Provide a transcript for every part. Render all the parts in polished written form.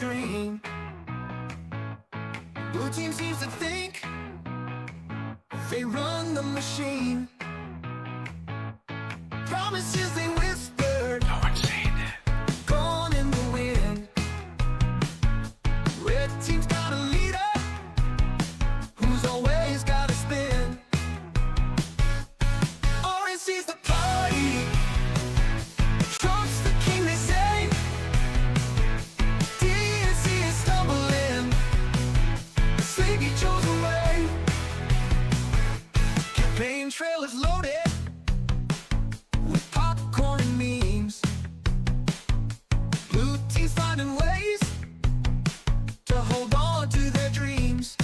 screen. Blue team seems to think they run the machine. Promises they whispered, No one's saying that. gone in the wind. Red team's got a leader who's always got a spin. Orange sees the party, Trump's the king they say. DNC is stumbling, the sleepy chose away. Campaign trail is loaded with popcorn and memes. Blue team's finding ways to hold on to their dreams.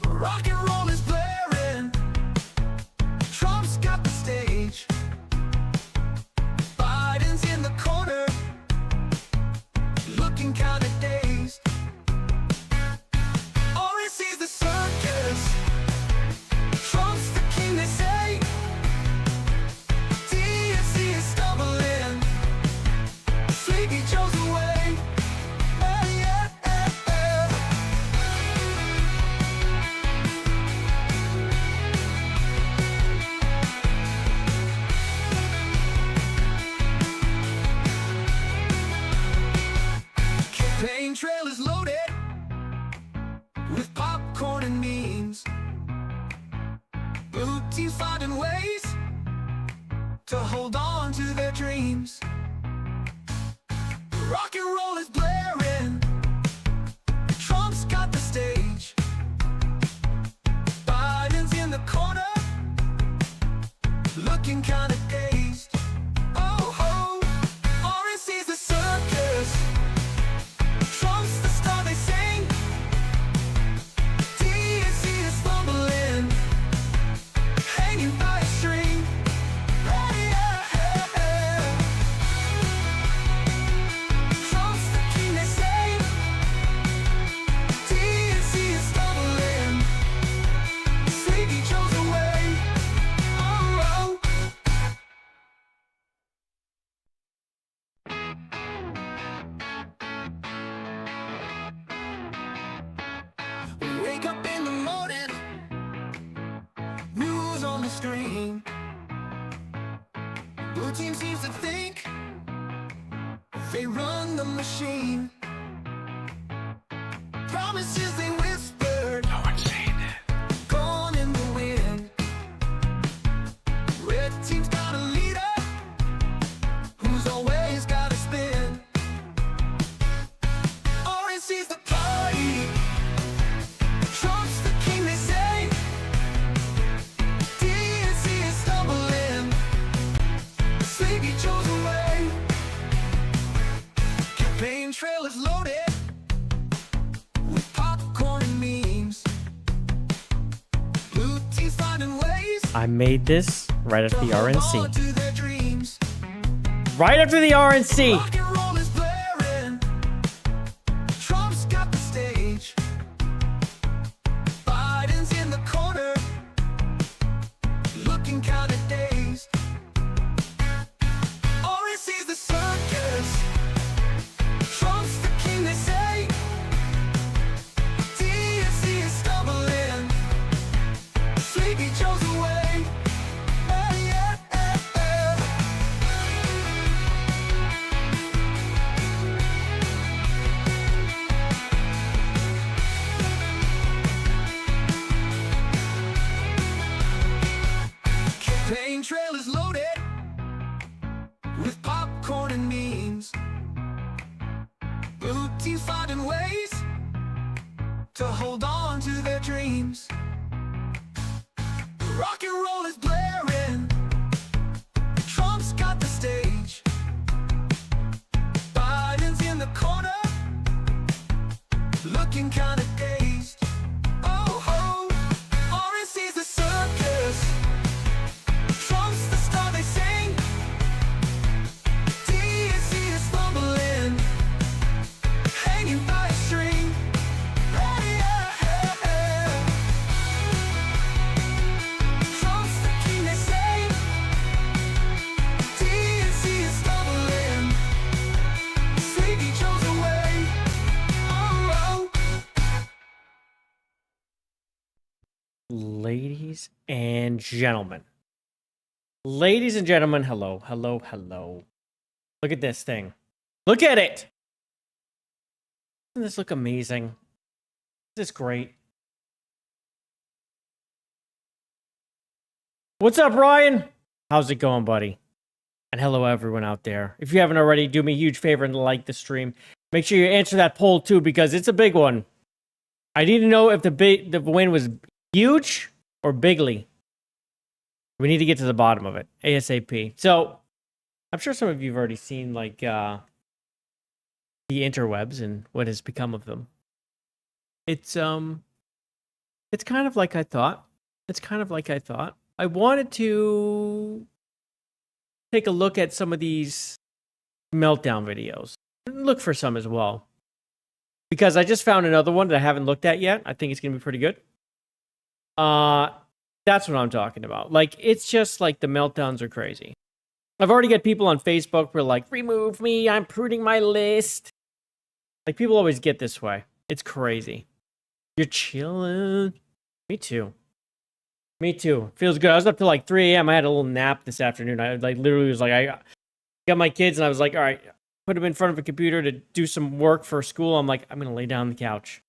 Rock and roll is blaring, Trump's got the stage. Biden's in the corner, looking kinda dazed. Orange sees the circus, Trump's the king they say. DNC is stumbling, Sleepy chose away. Yeah. Campaign trail is loaded with popcorn and memes. Blue team's finding ways to hold on to their dreams. Rock and roll is blaring, Trump's got the stage. Biden's in the corner, looking kinda dazed. Oh, Orange sees the circus, Trump's the star they sing. DNC is fumbling, hanging by a string. Trump's the king they say. DNC is stumbling, Sleepy chose away. Oh. We wake up in the morning, news on the screen. Blue team seems to think they run the machine. Promises they whispered, No one's saying that. gone in the wind. Red team's got a leader who's always got a spin. Orange sees the party, Trump's the king they say. DNC is stumbling, Sleepy chose away. Campaign trail is loaded with popcorn and memes. Blue team's finding ways I made this right after to the hold RNC. on to their dreams. Right after the RNC. Rock and roll is blaring, Trump's got the stage. Biden's in the corner, looking kinda dazed. Orange sees the circus, Trump's the king they say. DNC is stumbling, Sleepy chose away. Yeah. Campaign trail is loaded with popcorn and memes. Blue team's finding ways to hold on to their dreams. Rock and roll is blaring, Trump's got the stage. Biden's in the corner, looking kinda dazed. Oh, Orange sees the circus, Trump's the star they and gentlemen. Ladies and gentlemen, hello, hello, hello. Look at this thing. Look at it! Doesn't this look amazing? Isn't this great? What's up, Ryan? How's it going, buddy? And hello, everyone out there. If you haven't already, do me a huge favor and like the stream. Make sure you answer that poll, too, because it's a big one. I need to know if the win was huge or bigly. We need to get to the bottom of it. ASAP. So, I'm sure some of you have already seen, like, the interwebs and what has become of them. It's kind of like I thought. It's kind of like I thought. I wanted to take a look at some of these meltdown videos. Look for some as well. Because I just found another one that I haven't looked at yet. I think it's going to be pretty good. That's what I'm talking about. Like, it's just like the meltdowns are crazy. I've already got people on Facebook who are like, remove me, I'm pruning my list. Like, people always get this way. It's crazy. You're chilling. Me too. Me too. Feels good. I was up till like 3 a.m. I had a little nap this afternoon. I like literally was like, I got my kids and I was like, all right, put them in front of a computer to do some work for school. I'm like, I'm going to lay down on the couch.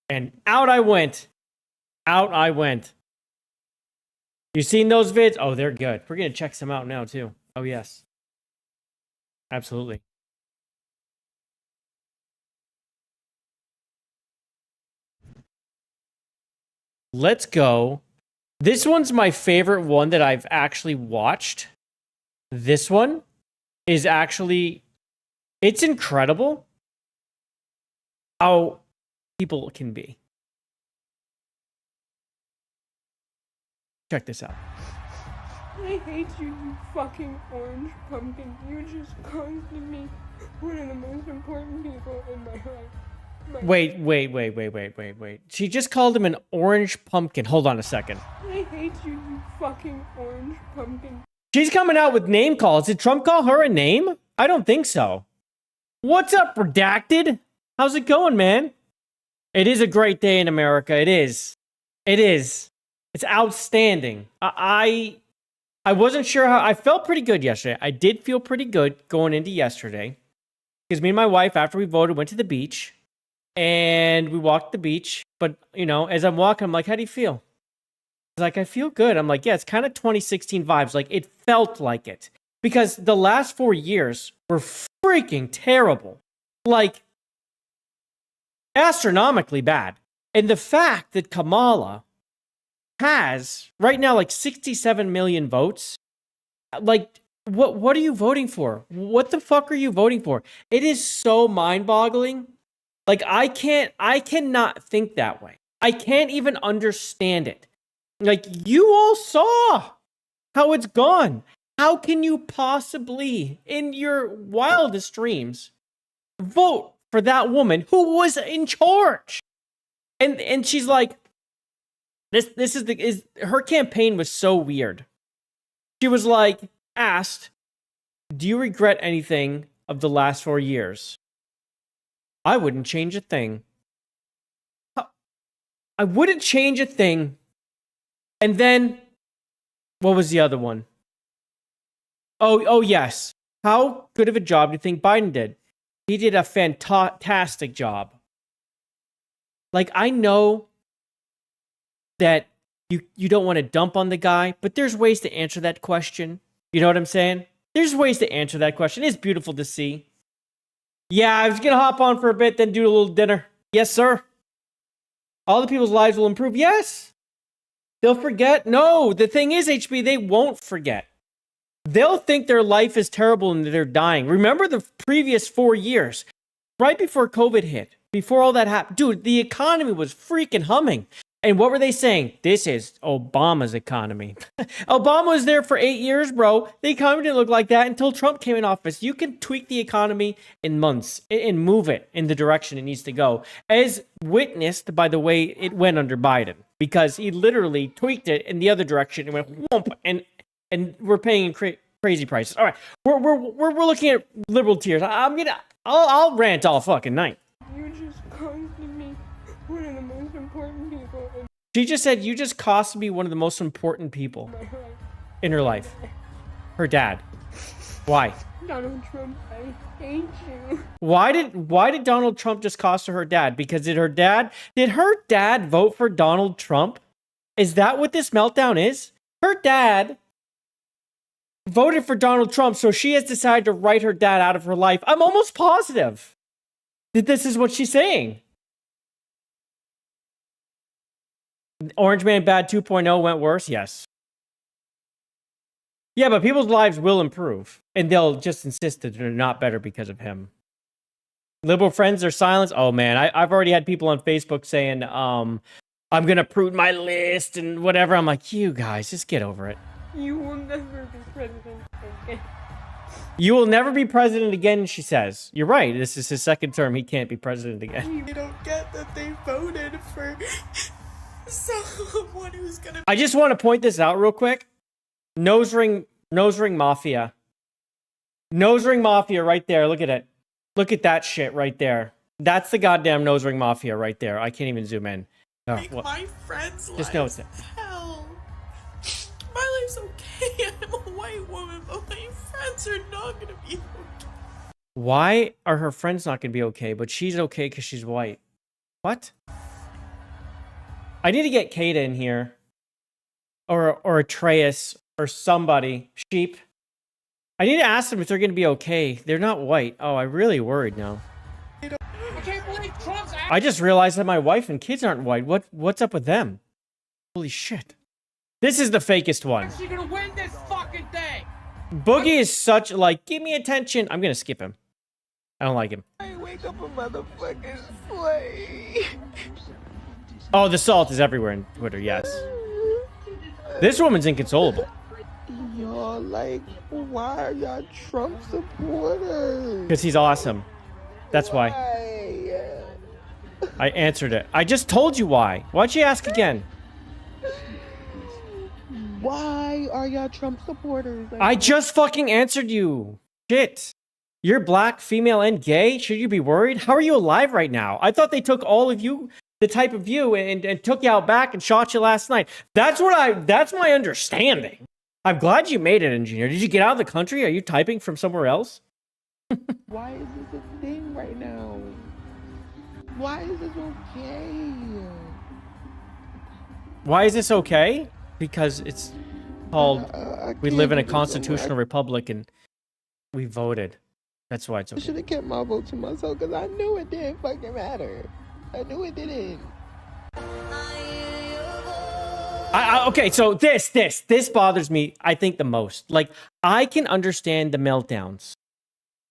And out I went. Out I went. You seen those vids? Oh, they're good. We're going to check some out now too. Oh, yes. Absolutely. Let's go. This one's my favorite one that I've actually watched. This one is actually, it's incredible how people can be. Check this out. I hate you, you fucking orange pumpkin. You just caused me one of the most important people in my life. Wait. She just called him an orange pumpkin. Hold on a second. I hate you, you fucking orange pumpkin. She's coming out with name calls. Did Trump call her a name? I don't think so. What's up, Redacted? How's it going, man? It is a great day in America. It is. It is. It's outstanding. I wasn't sure how... I felt pretty good yesterday. I did feel pretty good going into yesterday. Because me and my wife, after we voted, went to the beach. And we walked the beach. But, you know, as I'm walking, I'm like, how do you feel? He's like, I feel good. I'm like, yeah, it's kind of 2016 vibes. Like, it felt like it. Because the last 4 years were freaking terrible. Like, astronomically bad. And the fact that Kamala has, right now, like 67 million votes, like, what are you voting for? What the fuck are you voting for? It is so mind-boggling. Like, I cannot think that way. I can't even understand it. Like, you all saw how it's gone. How can you possibly, in your wildest dreams, vote for that woman who was in charge? And she's like, this is her campaign was so weird. She was like, asked, do you regret anything of the last 4 years? I wouldn't change a thing. I wouldn't change a thing. And then, what was the other one? Oh yes. How good of a job do you think Biden did? He did a fantastic job. Like, I know that you don't want to dump on the guy, but there's ways to answer that question. You know what I'm saying? There's ways to answer that question. It's beautiful to see. Yeah, I was going to hop on for a bit, then do a little dinner. Yes, sir. All the people's lives will improve. Yes. They'll forget. No, the thing is, HB, they won't forget. They'll think their life is terrible and they're dying. Remember the previous 4 years, right before COVID hit, before all that happened. Dude, the economy was freaking humming. And what were they saying? This is Obama's economy. Obama was there for 8 years, bro. The economy didn't look like that until Trump came in office. You can tweak the economy in months and move it in the direction it needs to go. As witnessed by the way it went under Biden. Because he literally tweaked it in the other direction and went whoomp, and we're paying crazy prices. All right, we're looking at liberal tiers. I'll rant all fucking night. You just caused me one of the most important people in She just said, you just cost me one of the most important people in her life. Her dad. Why? Donald Trump, I hate you. Why did Donald Trump just cost her dad? Because did her dad vote for Donald Trump? Is that what this meltdown is? Her dad voted for Donald Trump, so she has decided to write her dad out of her life. I'm almost positive that this is what she's saying. Orange Man Bad 2.0 went worse? Yes. Yeah, but people's lives will improve, and they'll just insist that they're not better because of him. Liberal friends are silenced. Oh, man, I've already had people on Facebook saying, I'm going to prune my list and whatever. I'm like, you guys, just get over it. You will never be president again. You will never be president again, she says. You're right. This is his second term. He can't be president again. They don't get that they voted for someone who's gonna. I just want to point this out real quick. Nose ring mafia. Nose ring mafia right there. Look at it. Look at that shit right there. That's the goddamn nose ring mafia right there. I can't even zoom in. Oh, Make my friends' just lives notice it. hell. My life's okay. I'm a white woman, but my friends are not gonna be okay. Why are her friends not going to be okay, but she's okay because she's white? What? I need to get Kata in here. Or Atreus. Or somebody. Sheep. I need to ask them if they're going to be okay. They're not white. Oh, I'm really worried now. I can't believe Trump's I just realized that my wife and kids aren't white. What's up with them? Holy shit. This is the fakest one. actually gonna win this fucking thing. Boogie is such like, give me attention. I'm going to skip him. I don't like him. I wake up a motherfucking slave. Oh, the salt is everywhere in Twitter, yes. This woman's inconsolable. Y'all, like, why are y'all Trump supporters? Because he's awesome. That's why. I answered it. I just told you why. Why'd you ask again? Why are y'all Trump supporters? I just fucking answered you. Shit. You're black, female, and gay? Should you be worried? How are you alive right now? I thought they took all of you, the type of you, and took you out back and shot you last night. That's my understanding. I'm glad you made it, engineer. Did you get out of the country? Are you typing from somewhere else? Why is this a thing right now? Why is this okay? Why is this okay? Because it's called we live in a constitutional republic and we voted. That's why it's I okay. should have kept my vote to myself because I knew it didn't fucking matter. I knew it didn't. Okay, so this bothers me, I think, the most. Like, I can understand the meltdowns.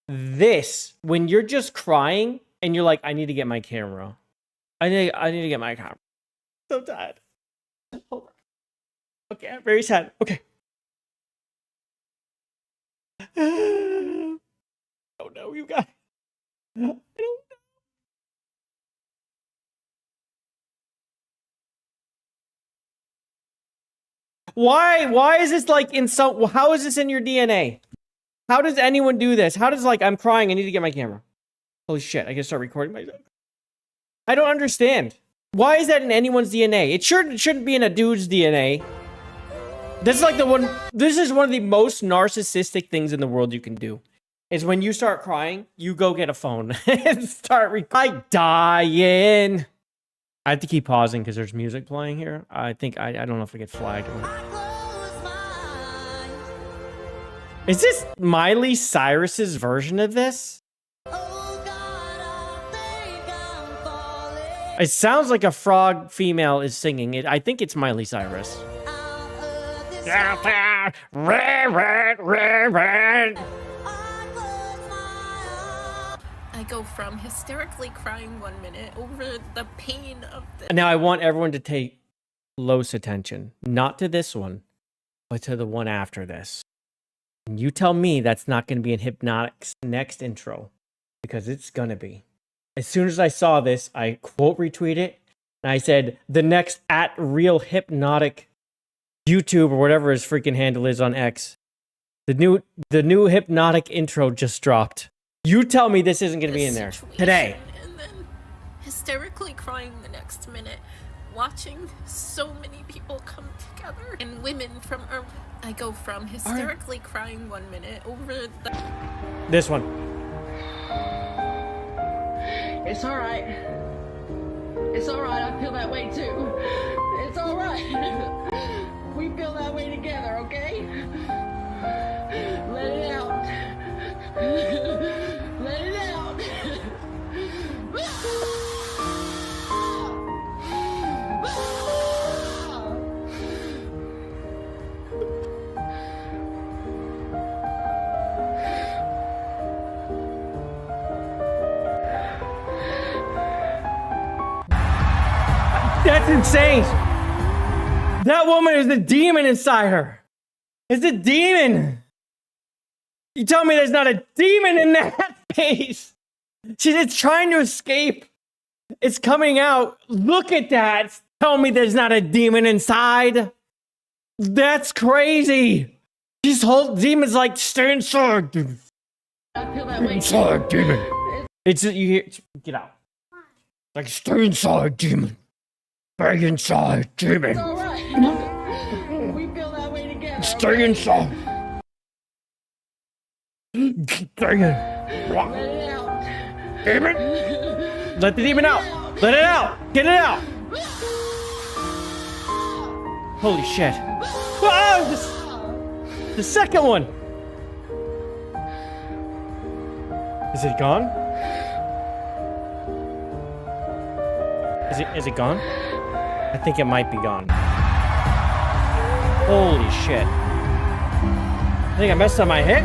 This, when you're just crying and you're like, I need to get my camera. I need to get my camera. So tired. Hold on. Okay, I'm very sad. Okay. Oh no, you guys. I don't know. Why is this like in some, how is this in your DNA? How does anyone do this? How does like, I'm crying, I need to get my camera. Holy shit, I can start recording myself. I don't understand. Why is that in anyone's DNA? It shouldn't be in a dude's DNA. This is like this is one of the most narcissistic things in the world you can do. Is when you start crying, you go get a phone and start recording. Dying. I have to keep pausing because there's music playing here. I think, I don't know if I get flagged. Is this Miley Cyrus's version of this? It sounds like a frog female is singing it. I think it's Miley Cyrus. I go from hysterically crying 1 minute over the pain of the. Now I want everyone to take close attention. Not to this one, but to the one after this. And you tell me that's not going to be in Hypnotic's next intro. Because it's going to be. As soon as I saw this, I quote retweet it. And I said, the next @RealHypnotic YouTube or whatever his freaking handle is on X. The new Hypnotic intro just dropped. You tell me this isn't going to be in there Situation, today. And then hysterically crying the next minute watching so many people come together and women from I go from hysterically crying 1 minute over the This one. It's alright. It's alright, I feel that way too. It's alright. We feel that way together, okay? Let it out. Let it out. That's insane. That woman is the demon inside her. It's a demon. You tell me there's not a demon in that face. It's trying to escape. It's coming out. Look at that. Tell me there's not a demon inside. That's crazy. This whole demon's like, stay inside, dude. I feel that way Inside, demon. It's you hear. Get out. Like, stay inside, demon. Stay inside, demon. It's alright. We feel that way together. Stay inside. Stay in. Let it out. Demon. Let the demon out. Let it out. Get it out. Holy shit. Ah, the second one. Is it gone? Is it gone? I think it might be gone. Holy shit. I think I messed up my hit.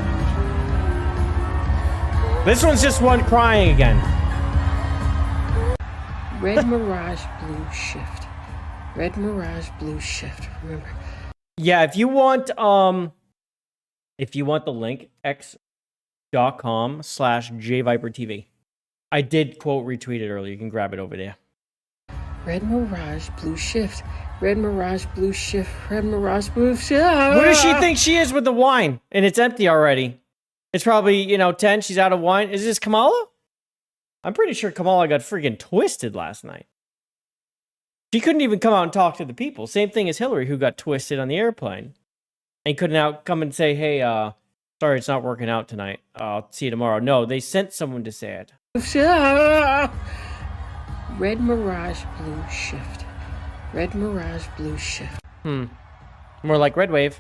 This one's just one crying again. Red Mirage Blue Shift. Red Mirage Blue Shift. Remember. Yeah, if you want the link, x.com/JayViperTV. I did quote retweet it earlier. You can grab it over there. Red Mirage Blue Shift. Red Mirage Blue Shift. Red Mirage Blue Shift. Where does she think she is with the wine? And it's empty already. It's probably, 10. She's out of wine. Is this Kamala? I'm pretty sure Kamala got freaking twisted last night. She couldn't even come out and talk to the people. Same thing as Hillary, who got twisted on the airplane. And couldn't out come and say, hey, sorry, it's not working out tonight. I'll see you tomorrow. No, they sent someone to say it. Red Mirage Blue Shift. Red Mirage Blue Shift. More like Red Wave.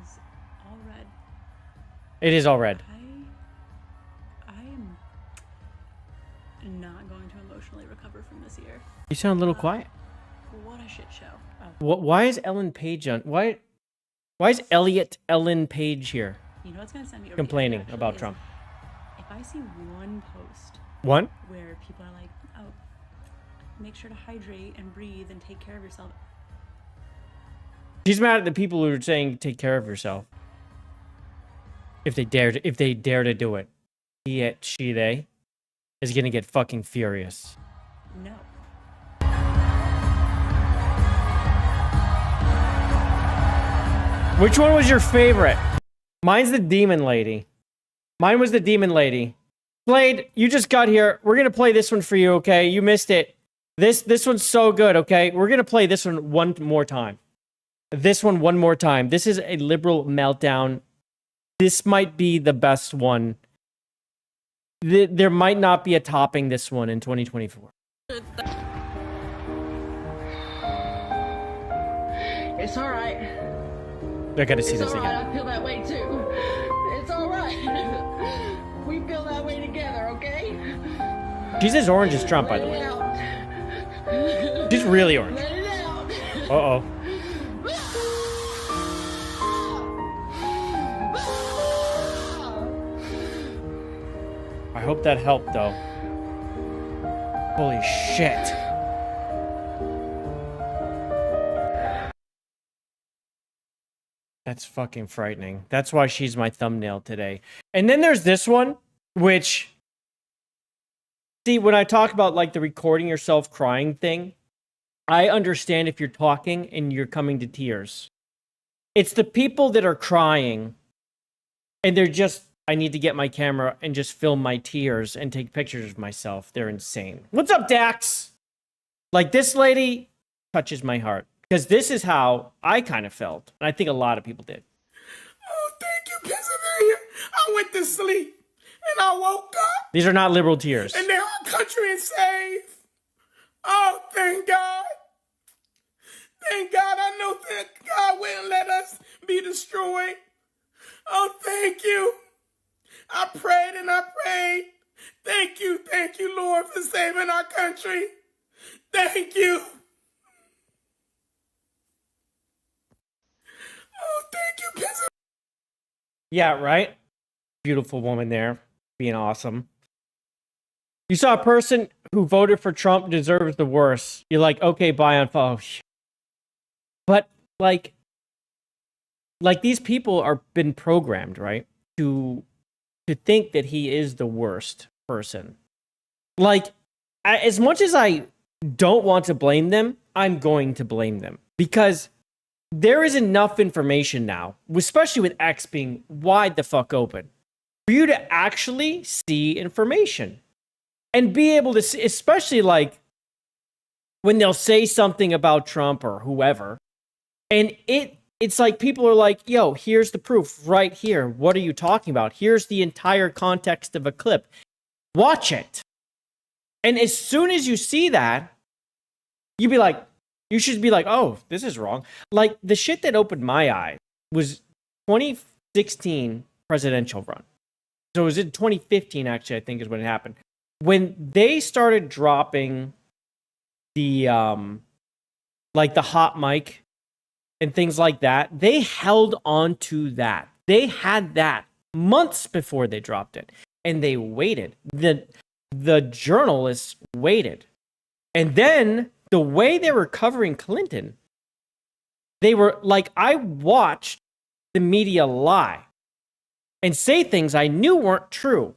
Is all red. It is all red. I am not going to emotionally recover from this year. You sound a little quiet. What a shit show. Oh, Why is Ellen Page on? Why is Elliot Ellen Page here you know what's gonna send me over the complaining edge, actually, about is Trump? If I see one post One? where people are like, "Oh, make sure to hydrate and breathe and take care of yourself," She's mad at the people who are saying take care of yourself. If they dare to do it. He, it, she, they is gonna get fucking furious. no. Which one was your favorite? Mine's the demon lady. Mine was the demon lady. Blade, you just got here. We're gonna play this one for you, okay? You missed it. This one's so good, okay? We're gonna play this one more time. This one more time. This is a liberal meltdown. This might be the best one. There might not be a topping this one in 2024. It's alright. I gotta see It's this alright, again. I feel that way too. It's alright. We feel that way together, okay? She's as orange as Trump, by the Let it way. out. She's really orange. Let it out. Uh-oh. I hope that helped, though. Holy shit. That's fucking frightening. That's why she's my thumbnail today. And then there's this one, which... See, when I talk about, like, the recording yourself crying thing, I understand if you're talking and you're coming to tears. It's the people that are crying, and they're just... I need to get my camera and just film my tears and take pictures of myself. They're insane. What's up, Dax? Like, this lady, touches my heart because this is how I kind of felt, and I think a lot of people did. Oh, thank you, Pennsylvania. I went to sleep and I woke up These are not liberal tears. and now our country is safe. Oh, thank God. Thank God. I know that God wouldn't let us be destroyed. Oh, thank you. I prayed and I prayed. Thank you, Lord, for saving our country. Thank you. Oh, thank you, Pennsylvania. Yeah, right? Beautiful woman there, being awesome. You saw a person who voted for Trump deserves the worst. You're like, okay, bye on phone. But like these people are been programmed, right? To think that he is the worst person. Like, as much as I don't want to blame them, I'm going to blame them because there is enough information now, especially with X being wide the fuck open, for you to actually see information and be able to see, especially like when they'll say something about Trump or whoever, and it's like people are like, yo, here's the proof right here. What are you talking about? Here's the entire context of a clip. Watch it. And as soon as you see that, you should be like, oh, this is wrong. Like the shit that opened my eyes was 2016 presidential run. So it was in 2015, actually, I think is when it happened. When they started dropping the like the hot mic and things like that, they held on to that. They had that months before they dropped it. And they waited. The journalists waited. And then the way they were covering Clinton, they were like, I watched the media lie and say things I knew weren't true.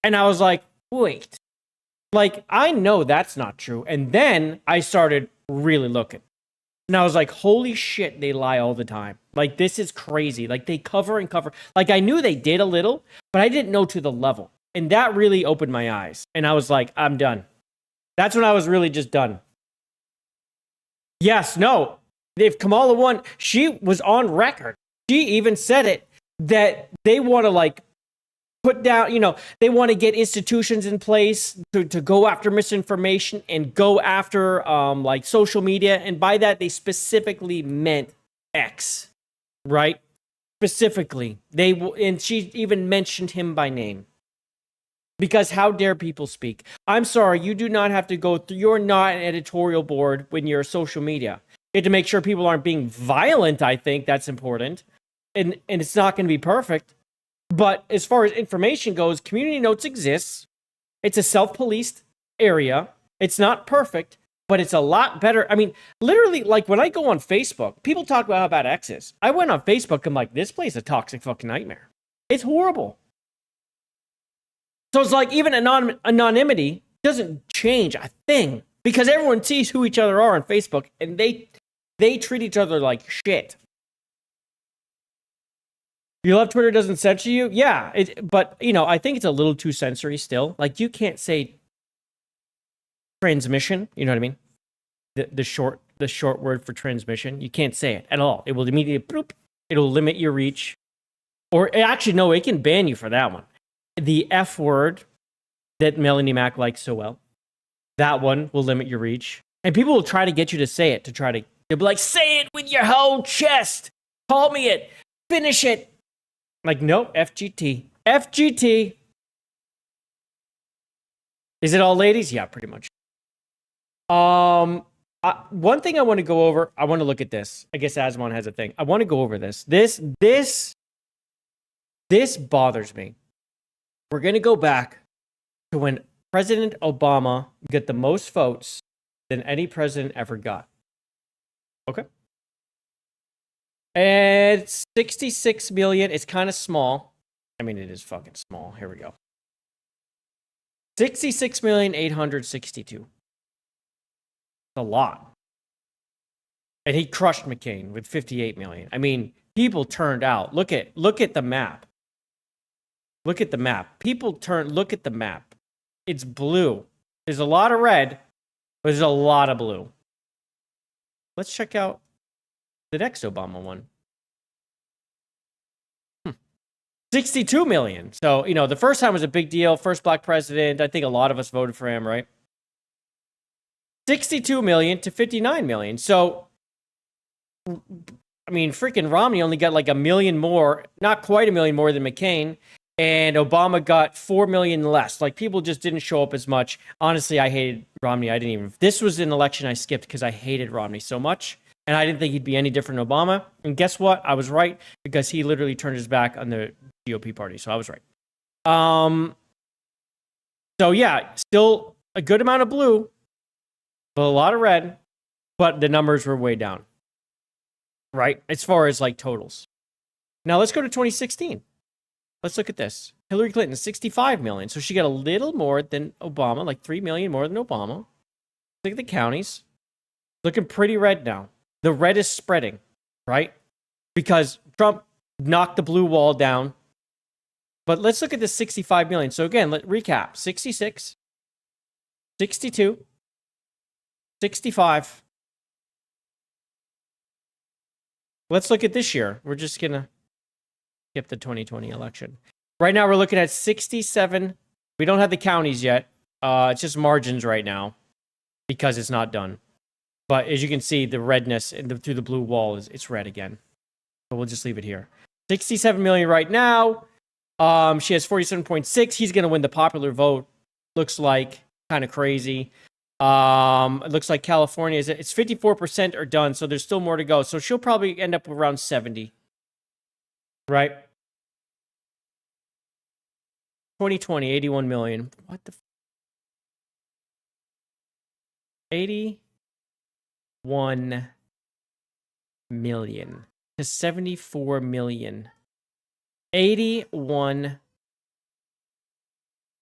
And I was like, wait, like, I know that's not true. And then I started really looking. And I was like, holy shit, they lie all the time. Like, this is crazy. Like, they cover and cover. Like, I knew they did a little, but I didn't know to the level. And that really opened my eyes. And I was like, I'm done. That's when I was really just done. Yes, no. If Kamala won, she was on record. She even said it, that they want to, like, put down, they want to get institutions in place to go after misinformation and go after like social media. And by that, they specifically meant X, right? Specifically. And she even mentioned him by name. Because how dare people speak? I'm sorry, you do not have to go through, you're not an editorial board when you're social media. You have to make sure people aren't being violent, I think that's important. And it's not going to be perfect. But as far as information goes, Community Notes exists. It's a self-policed area. It's not perfect, but it's a lot better. I mean, literally, like when I go on Facebook, people talk about how bad X is. I went on Facebook, I'm like, this place is a toxic fucking nightmare. It's horrible. So it's like even anonymity doesn't change a thing because everyone sees who each other are on Facebook and they treat each other like shit. You love Twitter doesn't censor you? Yeah, but I think it's a little too censory still. Like you can't say transmission, you know what I mean? The short word for transmission, you can't say it at all. It will immediately bloop. It'll limit your reach. Or actually no, it can ban you for that one. The F word that Melanie Mac likes so well, that one will limit your reach. And people will try to get you to say it they'll be like, say it with your whole chest. Call me it. Finish it. Like, no, FGT. FGT. Is it all ladies? Yeah, pretty much. One thing I want to go over, I want to look at this. I guess Asmon has a thing. I want to go over this. This bothers me. We're going to go back to when President Obama got the most votes than any president ever got. Okay? It's 66 million. It's kind of small. I mean, it is fucking small. Here we go. 66,862,000. It's a lot. And he crushed McCain with 58 million. I mean, people turned out. Look at the map. Look at the map. Look at the map. It's blue. There's a lot of red, but there's a lot of blue. let's check out the next Obama one. 62 million. So, you know, the first time was a big deal. First black president. I think a lot of us voted for him, right? 62 million to 59 million. So, I mean, freaking Romney only got like a million more, not quite a million more than McCain. And Obama got 4 million less. Like, people just didn't show up as much. Honestly, I hated Romney. I didn't even... This was an election I skipped because I hated Romney so much. And I didn't think he'd be any different than Obama. And guess what? I was right, because he literally turned his back on the GOP party. So I was right. So yeah, still a good amount of blue, but a lot of red. But the numbers were way down. Right? As far as like totals. Now let's go to 2016. Let's look at this. Hillary Clinton, 65 million. So she got a little more than Obama, like 3 million more than Obama. Look at the counties. Looking pretty red now. The red is spreading, right? Because Trump knocked the blue wall down. But let's look at the 65 million. So again, let's recap. 66, 62, 65. Let's look at this year. We're just going to skip the 2020 election. Right now, we're looking at 67. We don't have the counties yet. It's just margins right now because it's not done. But as you can see, the redness through the blue wall it's red again. So we'll just leave it here. 67 million right now. She has 47.6. He's going to win the popular vote. Looks like kind of crazy. It looks like California it's 54% are done, so there's still more to go. So she'll probably end up around 70. Right? 2020, 81 million. What the 81 million to 74 million. 81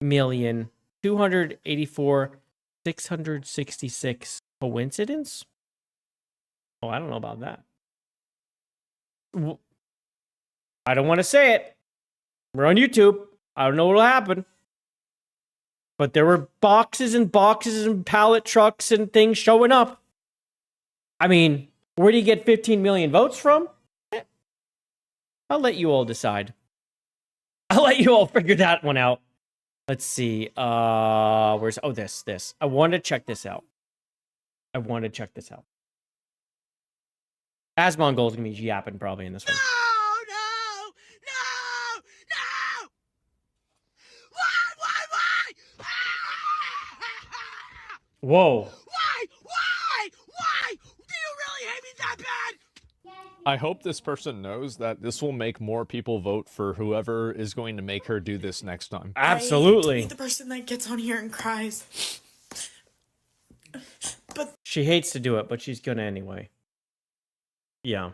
million 284 666. Coincidence? Oh, I don't know about that. I don't want to say it. We're on YouTube. I don't know what'll happen. But there were boxes and boxes and pallet trucks and things showing up. I mean, where do you get 15 million votes from? I'll let you all decide. I'll let you all figure that one out. Let's see. Where's... Oh, this. I want to check this out. Asmongold's going to be yapping probably in this one. No! Why? Whoa. Why? Do you really hate me that bad? I hope this person knows that this will make more people vote for whoever is going to make her do this next time. Absolutely. I hate the person that gets on here and cries. But She hates to do it, but she's gonna anyway. Yeah.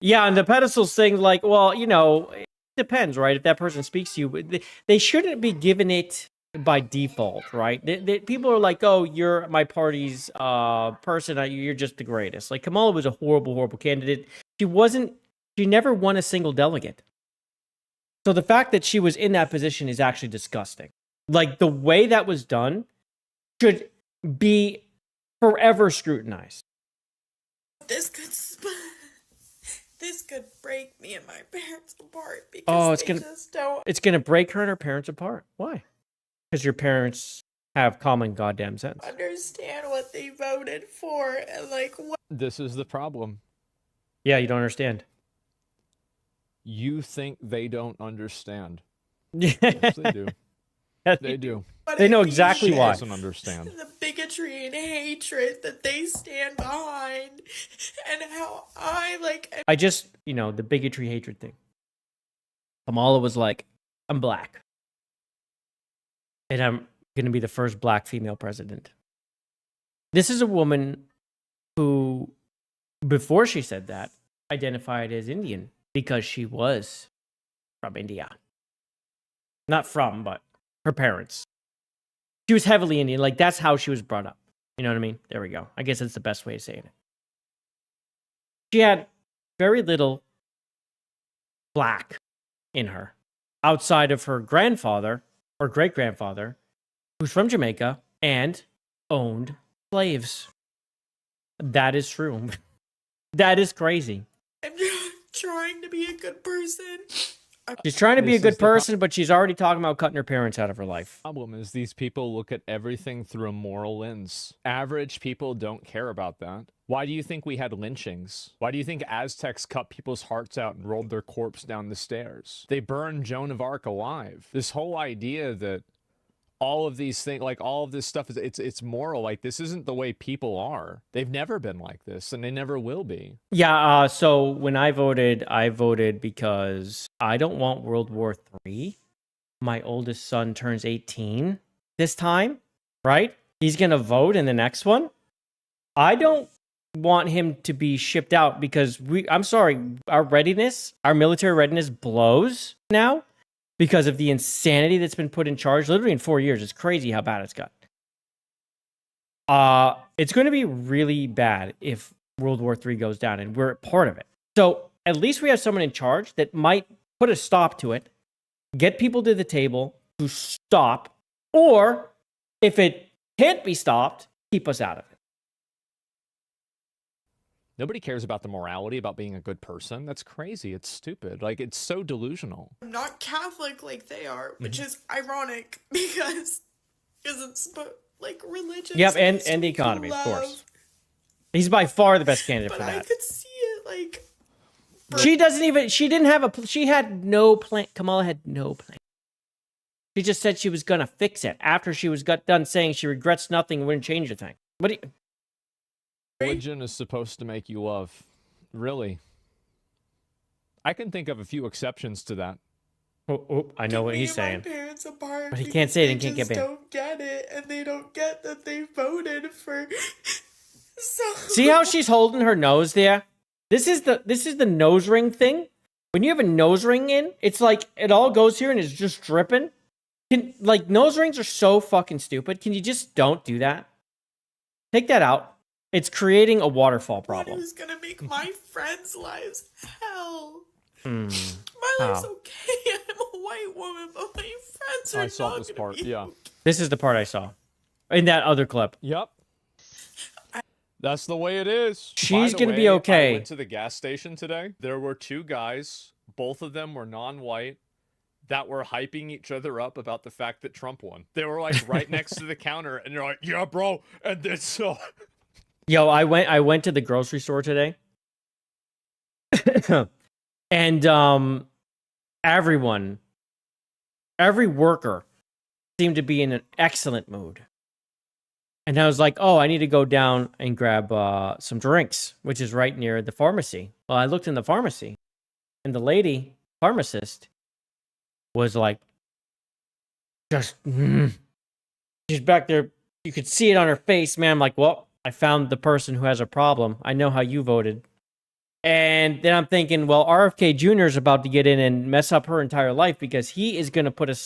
Yeah, and the pedestals thing, like, well, you know, it depends, right? If that person speaks to you, they shouldn't be given it by default, right? People are like, oh, you're my party's person, you're just the greatest. Like, Kamala was a horrible candidate. She never won a single delegate. So the fact that she was in that position is actually disgusting. Like, the way that was done should be forever scrutinized. this could break me and my parents apart because Oh, just don't it's gonna break her and her parents apart. Why? Because your parents have common goddamn sense. understand what they voted for and like what. This is the problem. Yeah, you don't understand. You think they don't understand. Yes, Yes, they do. They do. What They it know means exactly She why. doesn't understand. The bigotry and hatred that they stand behind, and how I like. I just, the bigotry hatred thing. Kamala was like, I'm black. And I'm going to be the first black female president. This is a woman who, before she said that, identified as Indian because she was from India. Not from, but her parents. She was heavily Indian. Like, that's how she was brought up. You know what I mean? There we go. I guess that's the best way of saying it. She had very little black in her outside of her grandfather or great-grandfather, who's from Jamaica and owned slaves. That is true. That is crazy. I'm trying to be a good person. She's trying to be a This is good the pro- person, but she's already talking about cutting her parents out of her life. Problem is these people look at everything through a moral lens. Average people don't care about that. Why do you think we had lynchings? Why do you think Aztecs cut people's hearts out and rolled their corpse down the stairs? They burned Joan of Arc alive. This whole idea that all of these things, like all of this stuff, is it's moral. Like, this isn't the way people are. They've never been like this, and they never will be. Yeah, so when I voted because I don't want World War III. My oldest son turns 18 this time, right? He's going to vote in the next one. I don't want him to be shipped out because I'm sorry, our military readiness blows now because of the insanity that's been put in charge. Literally in 4 years. It's crazy how bad it's got. It's going to be really bad if World War III goes down, and we're part of it. So at least we have someone in charge that might put a stop to it, get people to the table to stop, or if it can't be stopped, keep us out of it. Nobody cares about the morality, about being a good person. That's crazy. It's stupid. Like, it's so delusional. I'm not Catholic like they are, which is ironic because it's like religion. Yep, and the economy, of course. He's by far the best candidate But for I that. could see it like. She had no plan. Kamala had no plan. She just said she was going to fix it after she was done saying she regrets nothing and wouldn't change a thing. What do you... Religion is supposed to make you love. Really. I can think of a few exceptions to that. Oh, I know what he's saying. My parents apart But he can't say it and can't get they banned. don't get it, and they don't get that they voted for. So See how she's holding her nose there? This is the nose ring thing. When you have a nose ring in, it's like it all goes here and it's just dripping. Like, nose rings are so fucking stupid. Can you just don't do that? Take that out. It's creating a waterfall problem. Who's gonna make my friends' lives hell? Hmm. My life's okay. I'm a white woman, but my friends are I saw not this gonna part, be yeah. okay. This is the part I saw in that other clip. Yep. That's the way it is. She's By the gonna be way, okay. I went to the gas station today. There were two guys, both of them were non-white, that were hyping each other up about the fact that Trump won. They were like right next to the counter, and they're like, "Yeah, bro," and then so. Yo, I went to the grocery store today. And every worker seemed to be in an excellent mood. And I was like, oh, I need to go down and grab some drinks, which is right near the pharmacy. Well, I looked in the pharmacy, and the lady pharmacist was like, she's back there. You could see it on her face, man. I'm like, well, I found the person who has a problem. I know how you voted. And then I'm thinking, well, RFK Jr. is about to get in and mess up her entire life because he is going to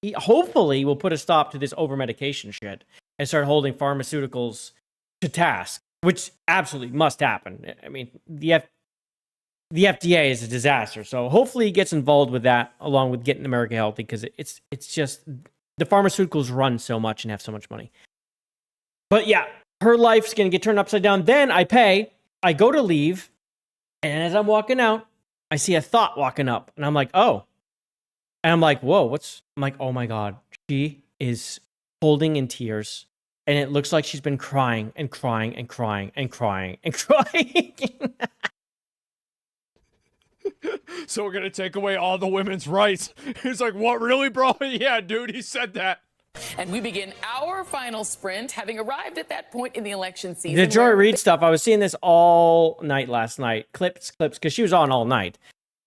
he hopefully will put a stop to this over-medication shit and start holding pharmaceuticals to task, which absolutely must happen. I mean, the FDA is a disaster. So hopefully he gets involved with that along with getting America healthy because it's just the pharmaceuticals run so much and have so much money. But yeah, her life's going to get turned upside down. Then I go to leave, and as I'm walking out, I see a thought walking up, and I'm like, oh. And I'm like, whoa, I'm like, oh my God. She is holding in tears, and it looks like she's been crying and crying and crying and crying and crying. So we're gonna take away all the women's rights. He's like, what, really, bro? Yeah, dude, he said that. And we begin our final sprint, having arrived at that point in the election season. The Joy Reid stuff, I was seeing this all night last night. Clips, because she was on all night.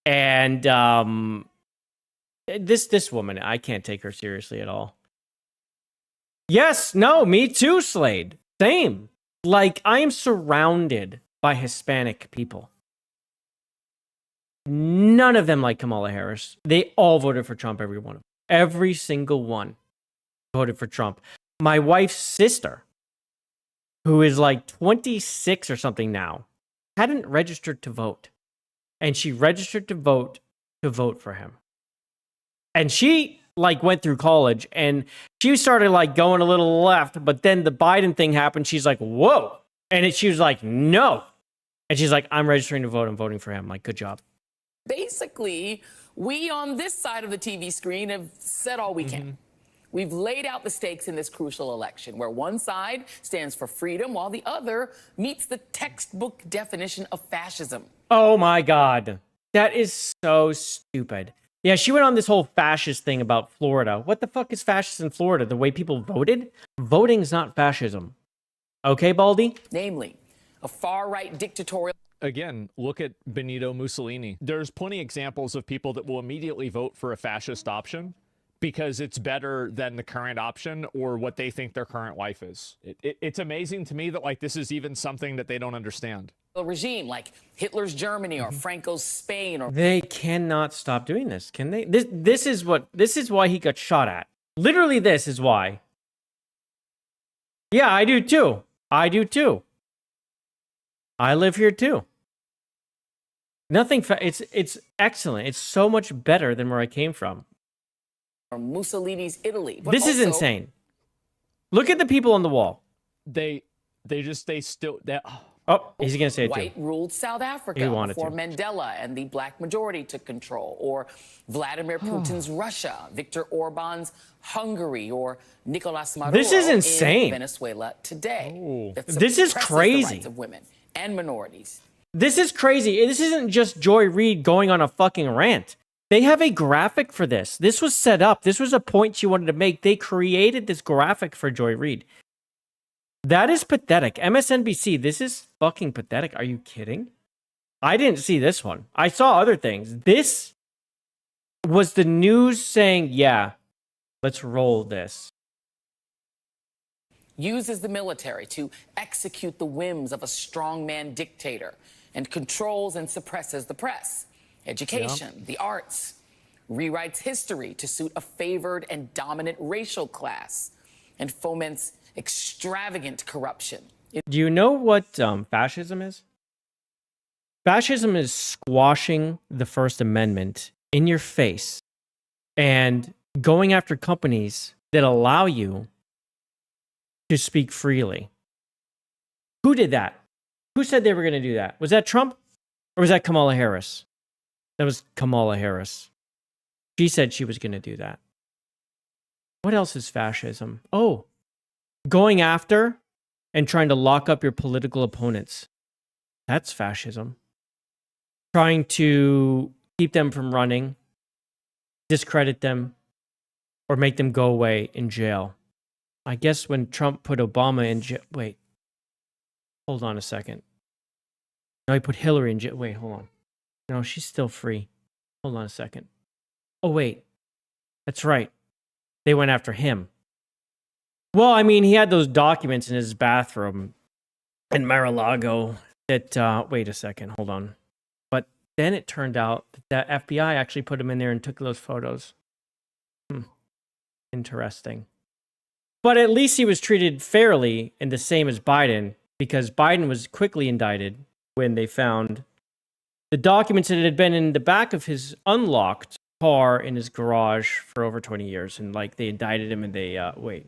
And this woman, I can't take her seriously at all. Yes, no, me too, Slade. Same. Like, I am surrounded by Hispanic people. None of them like Kamala Harris. They all voted for Trump, every one of them. Every single one voted for Trump. My wife's sister, who is like 26 or something now, hadn't registered to vote. And she registered to vote for him. And she like went through college and she started like going a little left, but then the Biden thing happened. She's like, whoa, And she was like, no. And she's like, I'm registering to vote. I'm voting for him. Like, good job. Basically, we on this side of the TV screen have said all we can. We've laid out the stakes in this crucial election, where one side stands for freedom while the other meets the textbook definition of fascism. Oh my God. That is so stupid. Yeah, she went on this whole fascist thing about Florida. What the fuck is fascist in Florida? The way people voted? Voting's not fascism. Okay, Baldy? Namely, a far-right dictatorial... Again, look at Benito Mussolini. There's plenty of examples of people that will immediately vote for a fascist option because it's better than the current option or what they think their current life is. It's amazing to me that, like, this is even something that they don't understand. A regime like Hitler's Germany or Franco's Spain or... They cannot stop doing this, can they? This is why he got shot at. Literally, this is why. Yeah, I do too. I do too. I live here too. Nothing. It's excellent. It's so much better than where I came from. or Mussolini's Italy. But This is also, insane. Look at the people on the wall. Oh, he's gonna say it too. White ruled South Africa before Mandela and the black majority took control, or Vladimir Putin's Russia, Viktor Orban's Hungary, or Nicolas Maduro This is insane. in Venezuela today. That This is suppresses crazy. The rights of women and minorities. This is crazy. This isn't just Joy Reid going on a fucking rant. They have a graphic for this. This was set up. This was a point she wanted to make. They created this graphic for Joy Reid. That is pathetic. MSNBC, this is fucking pathetic. Are you kidding? I didn't see this one. I saw other things. This was the news saying, yeah, let's roll this. Uses the military to execute the whims of a strongman dictator and controls and suppresses the press, education, the arts, rewrites history to suit a favored and dominant racial class, and foments extravagant corruption. Do you know what fascism is? Fascism is squashing the First Amendment in your face and going after companies that allow you to speak freely. Who did that? Who said they were going to do that? Was that Trump or was that Kamala Harris? That was Kamala Harris. She said she was going to do that. What else is fascism? Oh, going after and trying to lock up your political opponents. That's fascism. Trying to keep them from running, discredit them, or make them go away in jail. I guess when Trump put Obama in jail... Wait. Hold on a second. No, he put Hillary in jail. Wait, hold on. No, she's still free. Hold on a second. Oh, wait. That's right. They went after him. Well, I mean, he had those documents in his bathroom in Mar-a-Lago that... wait a second. Hold on. But then it turned out that the FBI actually put him in there and took those photos. Interesting. But at least he was treated fairly and the same as Biden, because Biden was quickly indicted when they found the documents that had been in the back of his unlocked car in his garage for over 20 years. And like they indicted him and they, wait.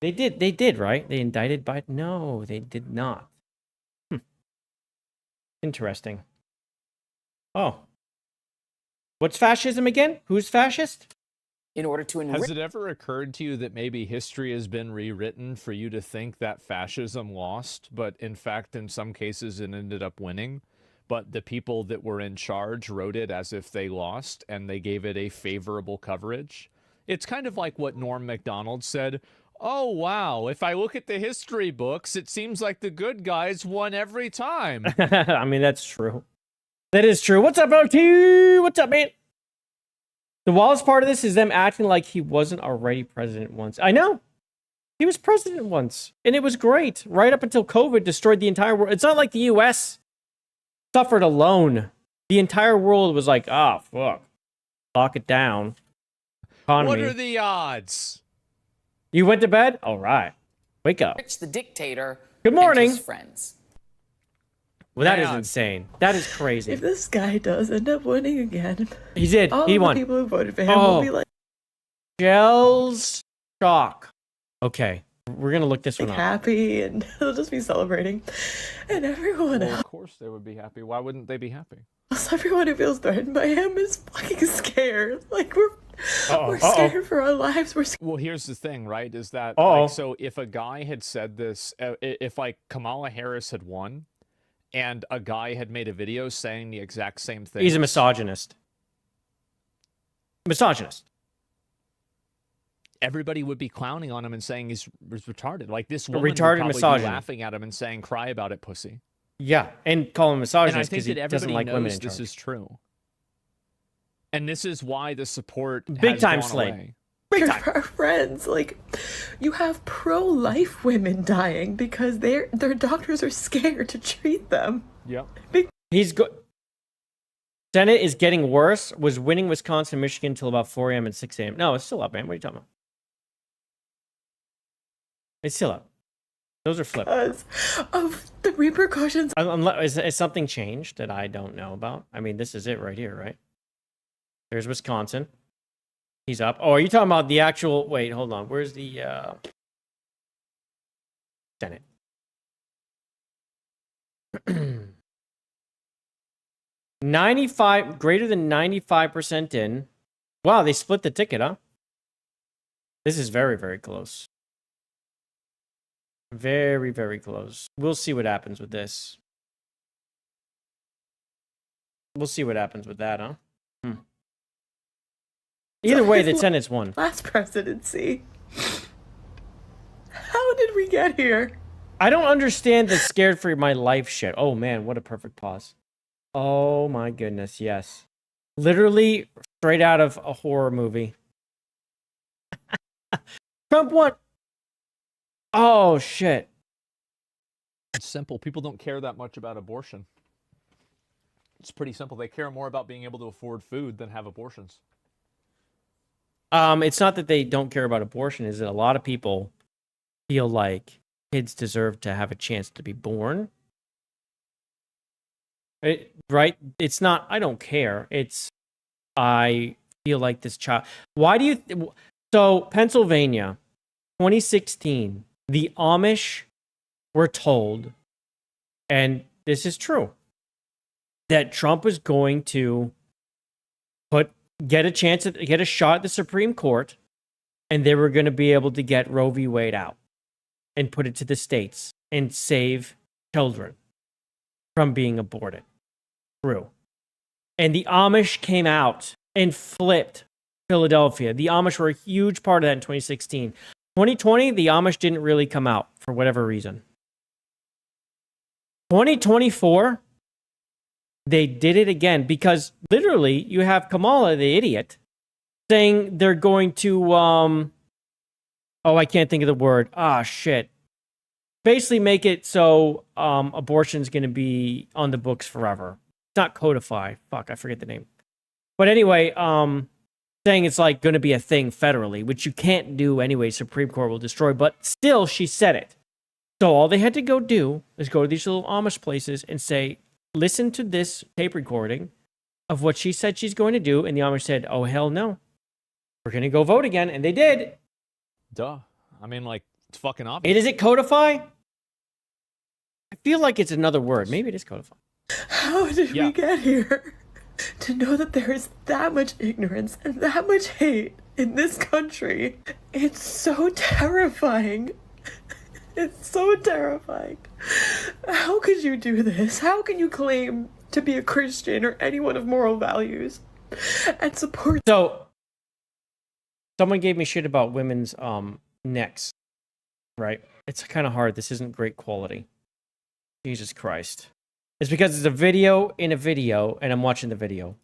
They did, right? They indicted Biden? No, they did not. Interesting. Oh. What's fascism again? Who's fascist? In order to Has it ever occurred to you that maybe history has been rewritten for you to think that fascism lost, but in fact, in some cases, it ended up winning? But the people that were in charge wrote it as if they lost, and they gave it a favorable coverage? It's kind of like what Norm Macdonald said. Oh, wow, if I look at the history books, it seems like the good guys won every time. I mean, that's true. That is true. What's up, OT? What's up, man? The wildest part of this is them acting like he wasn't already president once. I know. He was president once. And it was great. Right up until COVID destroyed the entire world. It's not like the US suffered alone. The entire world was like, ah, fuck. Lock it down. Economy. What are the odds? You went to bed? All right. Wake up. the dictator Good morning. and his friends. Well, that is insane. That is crazy. If this guy does end up winning again, He did. all He of won. the people who voted for him will be like, Shell's shock. Okay. We're gonna look this one up. happy, and they'll just be celebrating. And everyone Well, of course they would be happy. Why wouldn't they be happy? else, everyone who feels threatened by him is fucking scared. Like, we're scared for our lives. We're scared. Well, here's the thing, right? Is that Uh-oh. like, so if a guy had said this, if like Kamala Harris had won, and a guy had made a video saying the exact same thing, He's a misogynist. Misogynist. everybody would be clowning on him and saying he's retarded. Like this woman retarded would probably misogyny. be laughing at him and saying, "Cry about it, pussy." Yeah, and call him And I misogynist think because he that doesn't everybody like women knows in this charge. is true. And this is why the support Big has time gone slave. away. For our friends. Like, you have pro-life women dying because their doctors are scared to treat them. Yep. He's good. Senate is getting worse. Was winning Wisconsin, Michigan until about 4 a.m. and 6 a.m. No, it's still up, man. What are you talking about? It's still up. Those are flipped. Because of the repercussions. Is something changed that I don't know about? I mean, this is it right here, right? There's Wisconsin. He's up. Oh, are you talking about the actual... Wait, hold on. Where's the... Senate? 95... Greater than 95% in. Wow, they split the ticket, huh? This is very, very close. Very, very close. We'll see what happens with this. We'll see what happens with that, huh? Either way, the Senate's won. Last presidency. How did we get here? I don't understand the scared for my life shit. Oh man, what a perfect pause. Oh my goodness, yes. Literally straight out of a horror movie. Trump won. Oh shit. It's simple. People don't care that much about abortion. It's pretty simple. They care more about being able to afford food than have abortions. It's not that they don't care about abortion, is that a lot of people feel like kids deserve to have a chance to be born. Right? It's not, I don't care. It's, I feel like this child. Why do you... So, Pennsylvania, 2016, the Amish were told, and this is true, that Trump was going to get a shot at the Supreme Court, and they were going to be able to get Roe v. Wade out and put it to the states and save children from being aborted. True. And the Amish came out and flipped Philadelphia. The Amish were a huge part of that in 2016. 2020, the Amish didn't really come out for whatever reason. 2024, they did it again because literally you have Kamala, the idiot, saying they're going to, I can't think of the word. Ah, shit. Basically make it so abortion's going to be on the books forever. It's not codify. Fuck, I forget the name. But anyway, saying it's like going to be a thing federally, which you can't do anyway. Supreme Court will destroy. But still, she said it. So all they had to go do is go to these little Amish places and say, listen to this tape recording of what she said she's going to do. And the Amish said, oh, hell no. We're going to go vote again. And they did. Duh. I mean, like, it's fucking obvious. Is it codify? I feel like it's another word. Maybe it is codify. How did we get here? To know that there is that much ignorance and that much hate in this country. It's so terrifying. It's so terrifying. How could you do this? How can you claim to be a Christian or anyone of moral values and support? So, someone gave me shit about women's necks, right? It's kind of hard. This isn't great quality. Jesus Christ. It's because it's a video in a video, and I'm watching the video.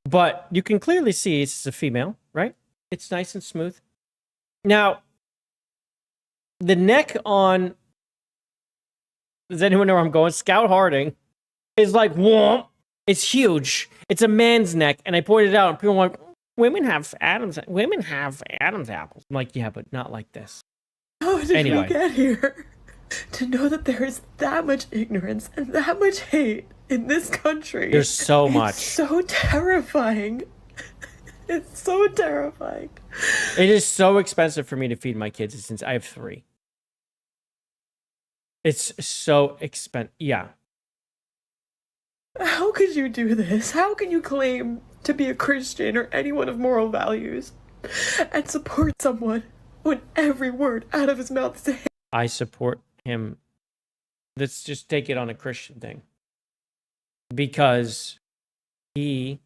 But you can clearly see it's a female, right? It's nice and smooth. Now, the neck on... Does anyone know where I'm going? Scout Harding is like, whoomp. It's huge. It's a man's neck. And I pointed it out, and people were like, women have Adam's apples. I'm like, yeah, but not like this. How did we get here? To know that there is that much ignorance and that much hate in this country. There's so much. It's so terrifying. It's so terrifying. It is so expensive for me to feed my kids since I have 3. It's so expensive. Yeah. How could you do this? How can you claim to be a Christian or anyone of moral values and support someone when every word out of his mouth is a hate? I support him. Let's just take it on a Christian thing. Because he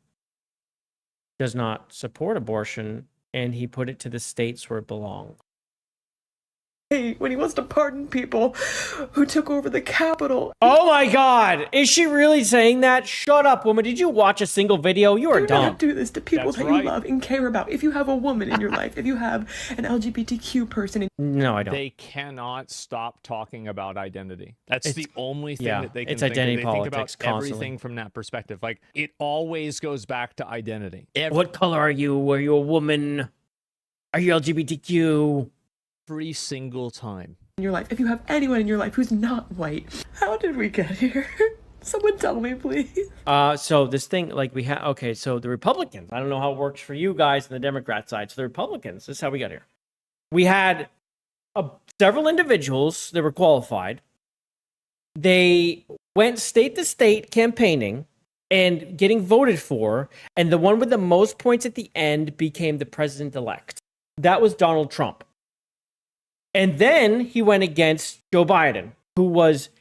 does not support abortion and he put it to the states where it belongs. When he wants to pardon people who took over the Capitol. Oh my God! Is she really saying that? Shut up, woman. Did you watch a single video? You are Do dumb. not do this to people That's that right. you love and care about. If you have a woman in your life, if you have an LGBTQ person in No, I don't. They cannot stop talking about identity. That's the only thing yeah, that they can it's think of. identity They politics think about constantly. everything from that perspective. Like, it always goes back to identity. What color are you? Are you a woman? Are you LGBTQ? Every single time. your life, if you have anyone in your life who's not white. How did we get here? Someone tell me, please. So this thing, like we have, okay, so the Republicans, I don't know how it works for you guys on the Democrat side. So the Republicans, this is how we got here. We had several individuals that were qualified. They went state to state campaigning and getting voted for. And the one with the most points at the end became the president-elect. That was Donald Trump. And then he went against Joe Biden, who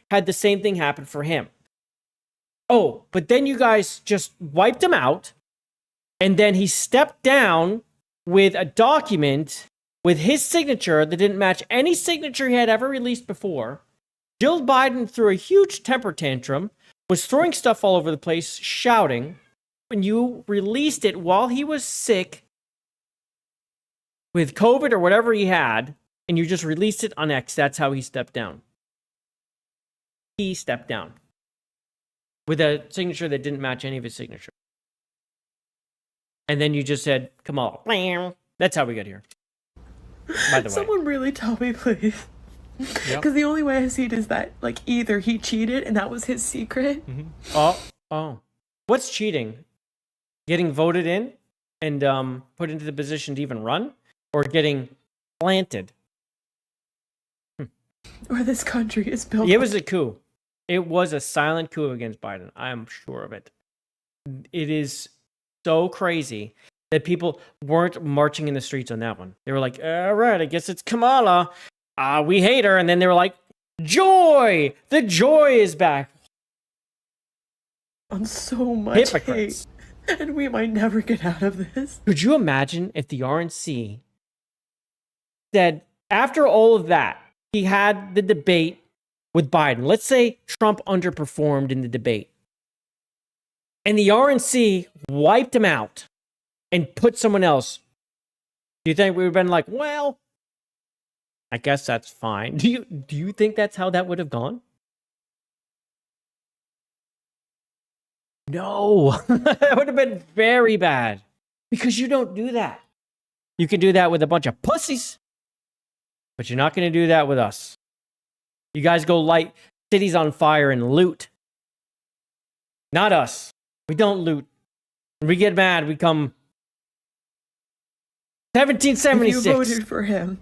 had the same thing happen for him. Oh, but then you guys just wiped him out. And then he stepped down with a document with his signature that didn't match any signature he had ever released before. Jill Biden threw a huge temper tantrum, was throwing stuff all over the place, shouting. When you released it while he was sick with COVID or whatever he had, and you just released it on X, that's how he stepped down. He stepped down with a signature that didn't match any of his signature. And then you just said, come on. That's how we got here. By the way. Someone really tell me, please. Because the only way I see it is that, like, either he cheated and that was his secret. Oh. What's cheating? Getting voted in and put into the position to even run? Or getting planted? Or this country is built. It was a coup. It was a silent coup against Biden. I am sure of it. It is so crazy that people weren't marching in the streets on that one. They were like, all right, I guess it's Kamala. We hate her. And then they were like, joy! The joy is back. On so much Hypocrites. hate. And we might never get out of this. Could you imagine if the RNC said, after all of that, he had the debate with Biden. Let's say Trump underperformed in the debate. And the RNC wiped him out and put someone else. Do you think we would have been like, well, I guess that's fine. Do you think that's how that would have gone? No. That would have been very bad. Because you don't do that. You can do that with a bunch of pussies. But you're not going to do that with us. You guys go light cities on fire and loot. Not us. We don't loot. When we get mad, we come 1776. If you voted for him,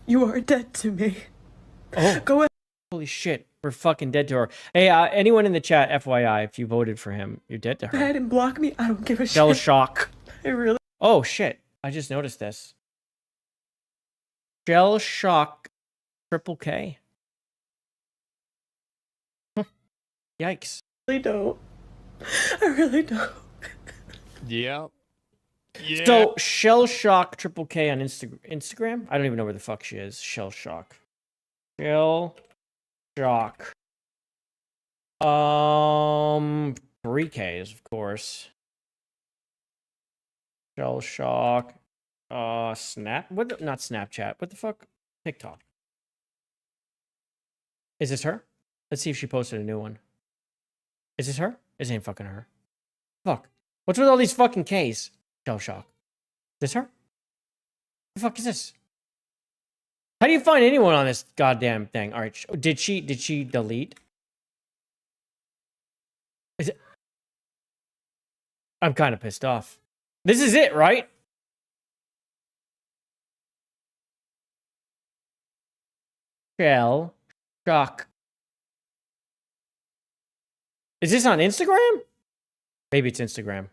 you are dead to me. Oh. Go ahead. Holy shit. We're fucking dead to her. Hey, anyone in the chat, FYI, if you voted for him, you're dead to Go her. ahead and block me. I don't give a Shell shit. shock. I really. Oh, shit. I just noticed this. Shell shock triple K. Yikes. Really don't. I really don't. Yeah. Yeah. So, Shell Shock Triple K on Instagram? I don't even know where the fuck she is. Shell Shock. Shell Shock. 3Ks, of course. Shell Shock. Snap? Not Snapchat. What the fuck? TikTok. Is this her? Let's see if she posted a new one. Is this her? This ain't fucking her. Fuck. What's with all these fucking Ks? Shell Shock. This her? The fuck is this? How do you find anyone on this goddamn thing? All right, did she delete? Is it? I'm kind of pissed off. This is it, right? Shell shock. Is this on Instagram? Maybe it's Instagram.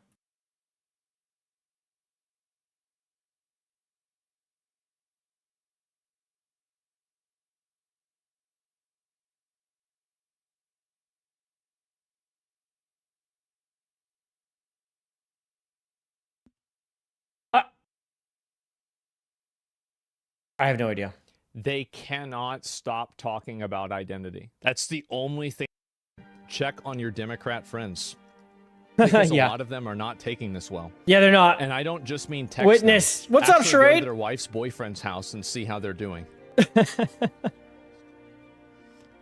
I have no idea. They cannot stop talking about identity. That's the only thing. Check on your Democrat friends. Because Yeah. a lot of them are not taking this well. Yeah, they're not. And I don't just mean text Witness. them. What's up, Actually go Charade? to their wife's boyfriend's house and see how they're doing.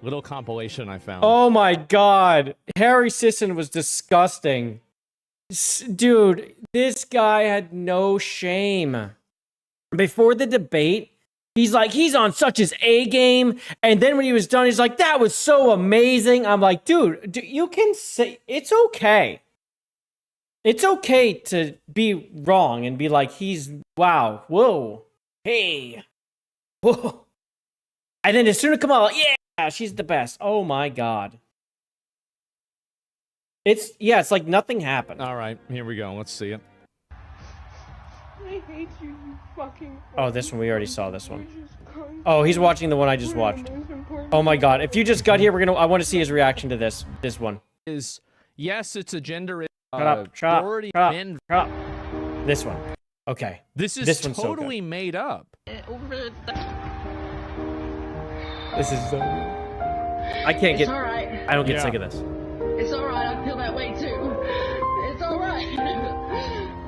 Little compilation I found. Oh my god. Harry Sisson was disgusting. Dude, this guy had no shame. Before the debate, he's like, he's on such his A game. And then when he was done, he's like, that was so amazing. I'm like, dude, you can say, it's okay. It's okay to be wrong and be like, wow, whoa, hey, whoa. And then as soon as come out, like, yeah, she's the best. Oh my god. It's like nothing happened. All right, here we go. Let's see it. I hate you, you fucking. Oh, this one, we already saw this one. You just can't- Oh, he's watching the one I just One of watched. the most important Oh my god. If you just got here, I want to see his reaction to this one. Yes, it's a gender. Shut up. Men. This one. Okay. This is This one's so good. totally made up. Over the This is so good. I can't It's get. alright. I don't get Yeah. sick of this. It's alright, I feel that way too. It's alright.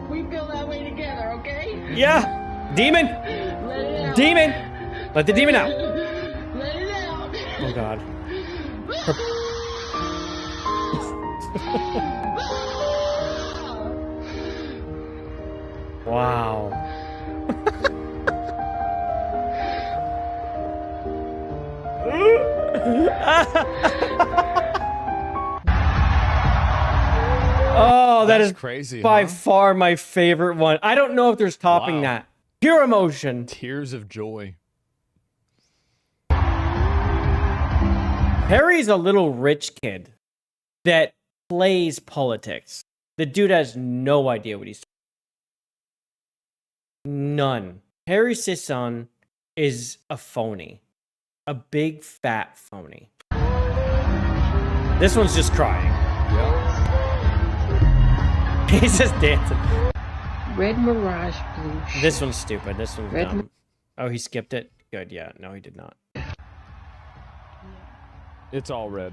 We feel that way together, okay? Yeah. Demon. Let it out. Demon. Let the demon out. Let it out. Oh god. Wow. Oh, That's is crazy. by huh? far my favorite one. I don't know if there's topping Wow. that. Pure emotion. Tears of joy. Harry's a little rich kid that plays politics. The dude has no idea what he's talking. None. Harry Sisson is a phony. A big fat phony. This one's just crying. Yeah. He's just dancing. Red Mirage, blue. This one's stupid. This one's Red dumb. Oh, he skipped it? Good, yeah. No, he did not. It's all red.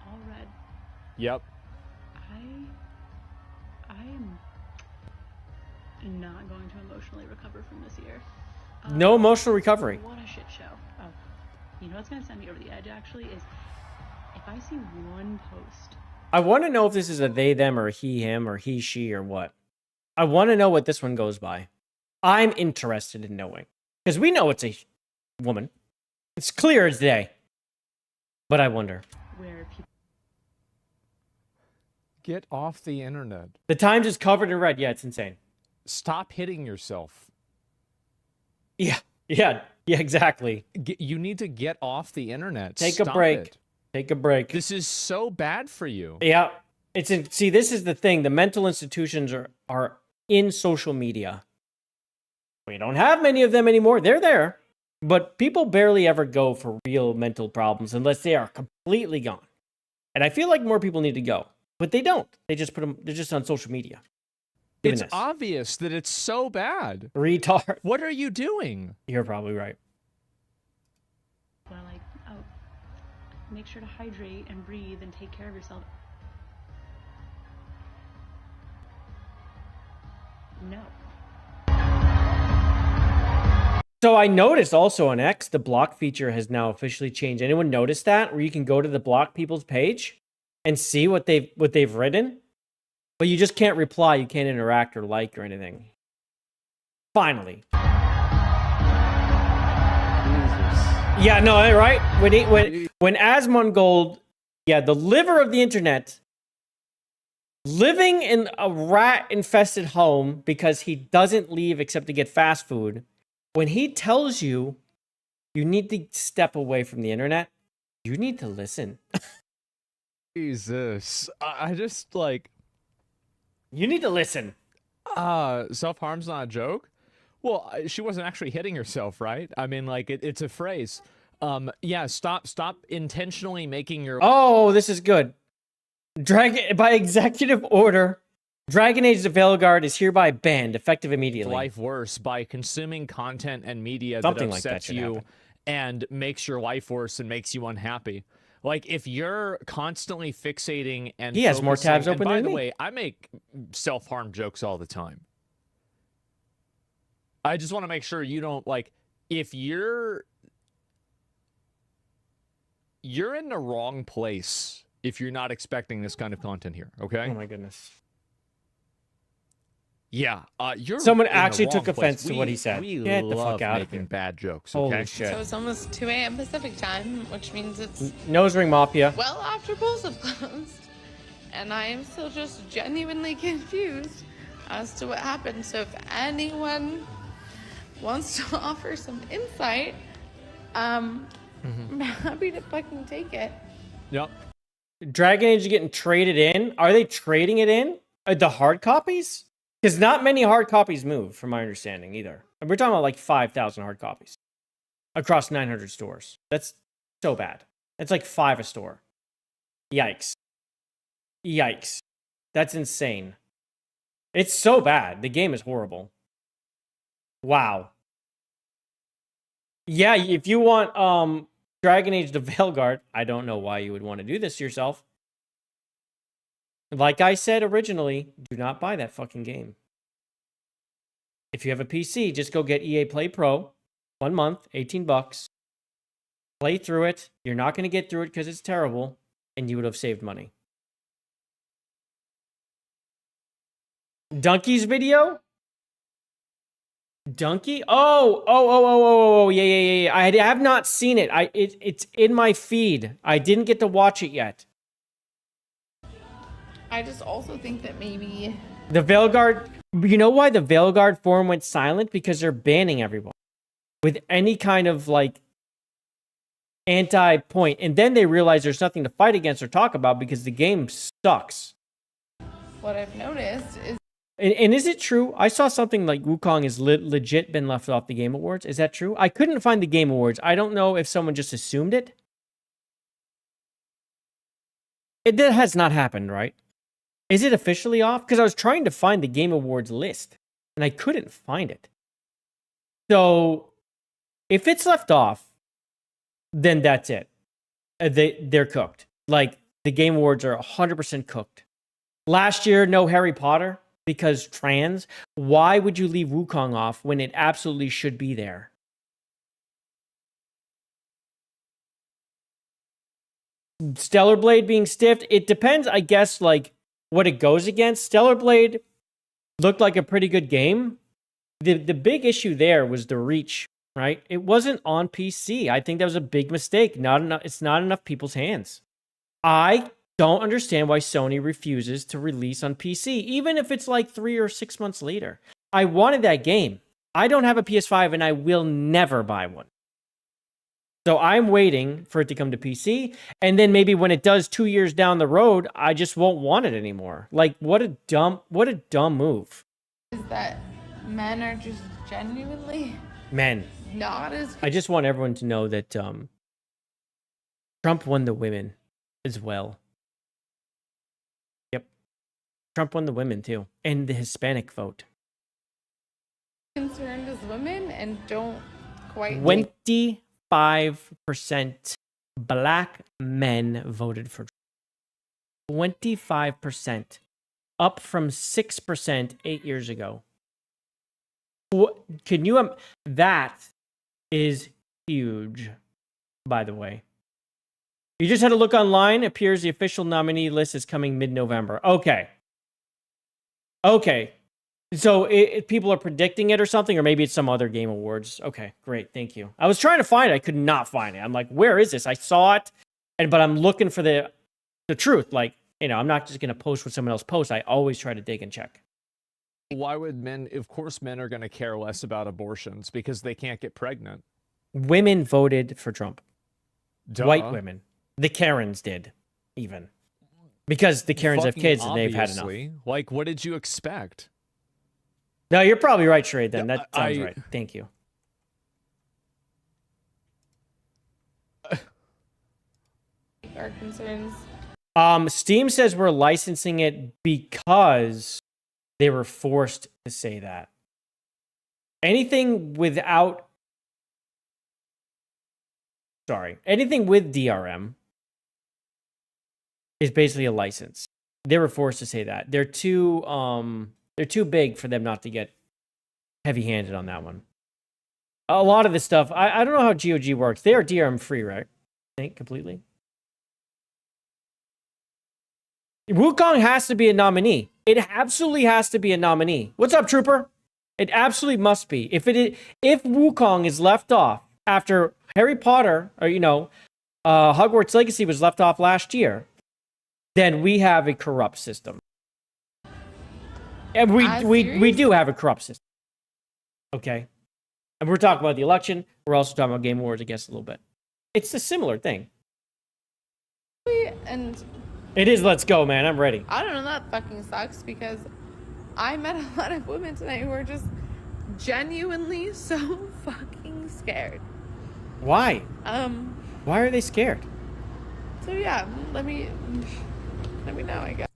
All red. Yep. I am not going to emotionally recover from this year. No emotional recovery. What a shit show. Oh, you know what's going to send me over the edge, actually, is if I see one post. I want to know if this is a they, them, or he, him, or he, she, or what. I want to know what this one goes by. I'm interested in knowing. Because we know it's a woman. It's clear as day. But I wonder. Where people. Get off the internet. The Times is covered in red. Yeah, it's insane. Stop hitting yourself. Yeah, exactly. You need to get off the internet. Take a Stop break. it. Take a break. This is so bad for you. Yeah. See, this is the thing. The mental institutions are in social media. We don't have many of them anymore. They're there. But people barely ever go for real mental problems unless they are completely gone. And I feel like more people need to go. But they don't. They just put them, they're just on social media. It's obvious that it's so bad. Retard. What are you doing? You're probably right. Well, like, oh, make sure to hydrate and breathe and take care of yourself. No. So I noticed also on X, the block feature has now officially changed. Anyone notice that? Where you can go to the block people's page and see what they've written, but you just can't reply. You can't interact or like or anything. Finally. Yeah, no, right? When Asmongold, yeah, the liver of the internet, living in a rat-infested home because he doesn't leave except to get fast food, when he tells you you need to step away from the internet, you need to listen. Jesus. I just, like... You need to listen. Self-harm's not a joke? Well, she wasn't actually hitting herself, right? I mean, like, it's a phrase. Yeah, stop intentionally making your... Oh, this is good. By executive order, Dragon Age the Veilguard is hereby banned, effective immediately. Life worse by consuming content and media Something that like that upsets should you happen. and makes your life worse and makes you unhappy. Like, if you're constantly fixating and He has more tabs focusing- open and by than the me. way, I make self-harm jokes all the time. I just want to make sure you don't, like, if you're in the wrong place if you're not expecting this kind of content here, okay? Oh my goodness. Yeah, you're Someone in the actually wrong took place. offense to what he said. We Get the love fuck out of making here. bad jokes, Holy okay? shit. So it's almost 2 a.m. Pacific time, which means it's Nose ring mafia. well after polls have closed. And I am still just genuinely confused as to what happened. So if anyone wants to offer some insight, I'm happy to fucking take it. Yep. Dragon Age is getting traded in. Are they trading it in? The hard copies? Because not many hard copies move, from my understanding, either. And we're talking about like 5,000 hard copies across 900 stores. That's so bad. It's like 5 a store. Yikes. Yikes. That's insane. It's so bad. The game is horrible. Wow. Yeah, if you want Dragon Age the Veilguard, I don't know why you would want to do this yourself. Like I said originally, do not buy that fucking game. If you have a PC, just go get EA Play Pro. 1 month, $18. Play through it. You're not going to get through it because it's terrible, and you would have saved money. Donkey's video? Donkey? Oh, yeah. I have not seen it. It's in my feed. I didn't get to watch it yet. I just also think that maybe The Veilguard, you know why the Veilguard forum went silent? Because they're banning everyone with any kind of like anti-point. And then they realize there's nothing to fight against or talk about because the game sucks. what I've noticed is And is it true? I saw something like Wukong has legit been left off the Game Awards. Is that true? I couldn't find the Game Awards. I don't know if someone just assumed it. That has not happened, right? Is it officially off? Because I was trying to find the Game Awards list, and I couldn't find it. So, if it's left off, then that's it. They're cooked. Like, the Game Awards are 100% cooked. Last year, no Harry Potter because trans. Why would you leave Wukong off when it absolutely should be there? Stellar Blade being stiffed, it depends, I guess, like, what it goes against. Stellar Blade looked like a pretty good game. The big issue there was the reach, right? It wasn't on PC. I think that was a big mistake. It's not enough people's hands. I don't understand why Sony refuses to release on PC, even if it's like 3 or 6 months later. I wanted that game. I don't have a PS5 and I will never buy one. So I'm waiting for it to come to PC, and then maybe when it does 2 years down the road, I just won't want it anymore. Like, what a dumb move. is that men are just genuinely Men. not as I just want everyone to know that Trump won the women as well. Yep. Trump won the women too, and the Hispanic vote. concerned as women and don't quite 25% black men voted for Trump. 25%. Up from 6% 8 years ago. Can you... that is huge, by the way. You just had to look online. Appears the official nominee list is coming mid-November. Okay. So people are predicting it or something, or maybe it's some other Game Awards. Okay, great. Thank you. I was trying to find it. I could not find it. I'm like, where is this? I saw it, but I'm looking for the truth. Like, I'm not just going to post what someone else posts. I always try to dig and check. Why would men? Of course, men are going to care less about abortions because they can't get pregnant. Women voted for Trump. Duh. White women. The Karens did, even. Because the Karens have kids and they've had enough. Obviously. Like, what did you expect? No, you're probably right, Sheree, then. That sounds right. Thank you. Our concerns. Steam says we're licensing it because they were forced to say that. Anything with DRM is basically a license. They were forced to say that. They're too big for them not to get heavy-handed on that one. A lot of this stuff, I don't know how GOG works. They are DRM free, right? I think completely. Wukong has to be a nominee. It absolutely has to be a nominee. What's up, Trooper? It absolutely must be. If Wukong is left off after Harry Potter, or Hogwarts Legacy was left off last year, then we have a corrupt system. And we do have a corrupt system. Okay? And we're talking about the election. We're also talking about Game Awards, I guess, a little bit. It's a similar thing. And it is. Let's go, man. I'm ready. I don't know, that fucking sucks because I met a lot of women tonight who are just genuinely so fucking scared. Why? Why are they scared? So yeah, let me know, I guess.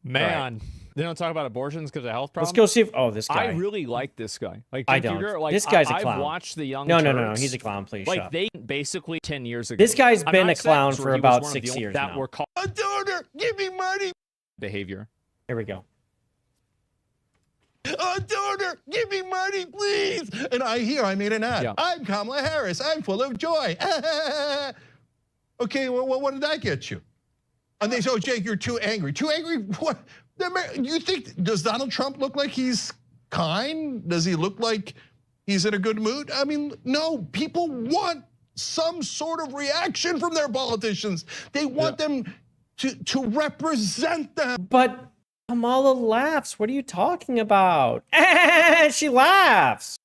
Man, they don't talk about abortions because of health problems. Let's go see if this guy. I really like this guy. Like, I don't. This guy's a clown. I've watched the Young No, Turks. he's a clown. Please like, shut up. they basically 10 years ago. This guy's I'm been not a clown saying for he was about one of 6 the years that now. Were called A donor, give me money. behavior. Here we go. A donor, give me money, please. And I made an ad. Yeah. I'm Kamala Harris. I'm full of joy. Okay, well, what did that get you? And they say, oh, Jake, you're too angry. Too angry? What? You think, does Donald Trump look like he's kind? Does he look like he's in a good mood? I mean, no, people want some sort of reaction from their politicians. They want them to represent them. But Kamala laughs. What are you talking about? She laughs.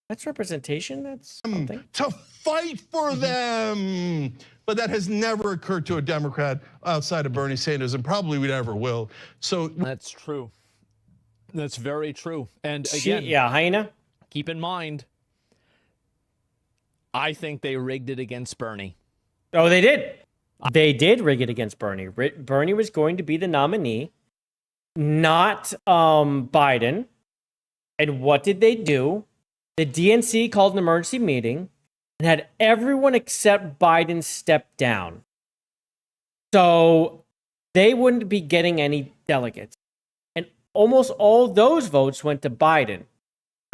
That's representation. That's something. To fight for them. But that has never occurred to a Democrat outside of Bernie Sanders, and probably we never will. So that's true. That's very true. And again, hyena. Keep in mind, I think they rigged it against Bernie. Oh, they did. They did rig it against Bernie. Bernie was going to be the nominee, not Biden. And what did they do? The DNC called an emergency meeting and had everyone except Biden step down. So they wouldn't be getting any delegates. And almost all those votes went to Biden.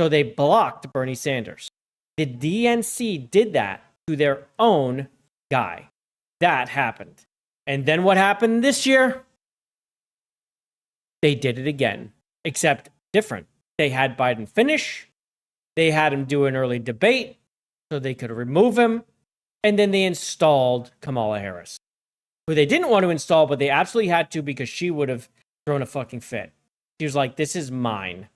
So they blocked Bernie Sanders. The DNC did that to their own guy. That happened. And then what happened this year? They did it again, except different. They had Biden finish. They had him do an early debate so they could remove him. And then they installed Kamala Harris, who they didn't want to install, but they absolutely had to because she would have thrown a fucking fit. She was like, this is mine.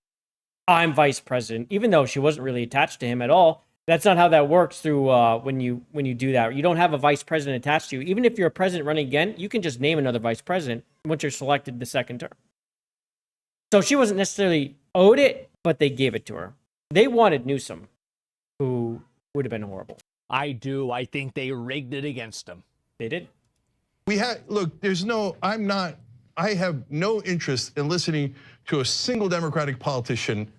I'm vice president, even though she wasn't really attached to him at all. That's not how that works through when you do that. You don't have a vice president attached to you. Even if you're a president running again, you can just name another vice president once you're selected the second term. So she wasn't necessarily owed it, but they gave it to her. They wanted Newsom, who would have been horrible. I do. I think they rigged it against him. They did. Look, I have no interest in listening to a single Democratic politician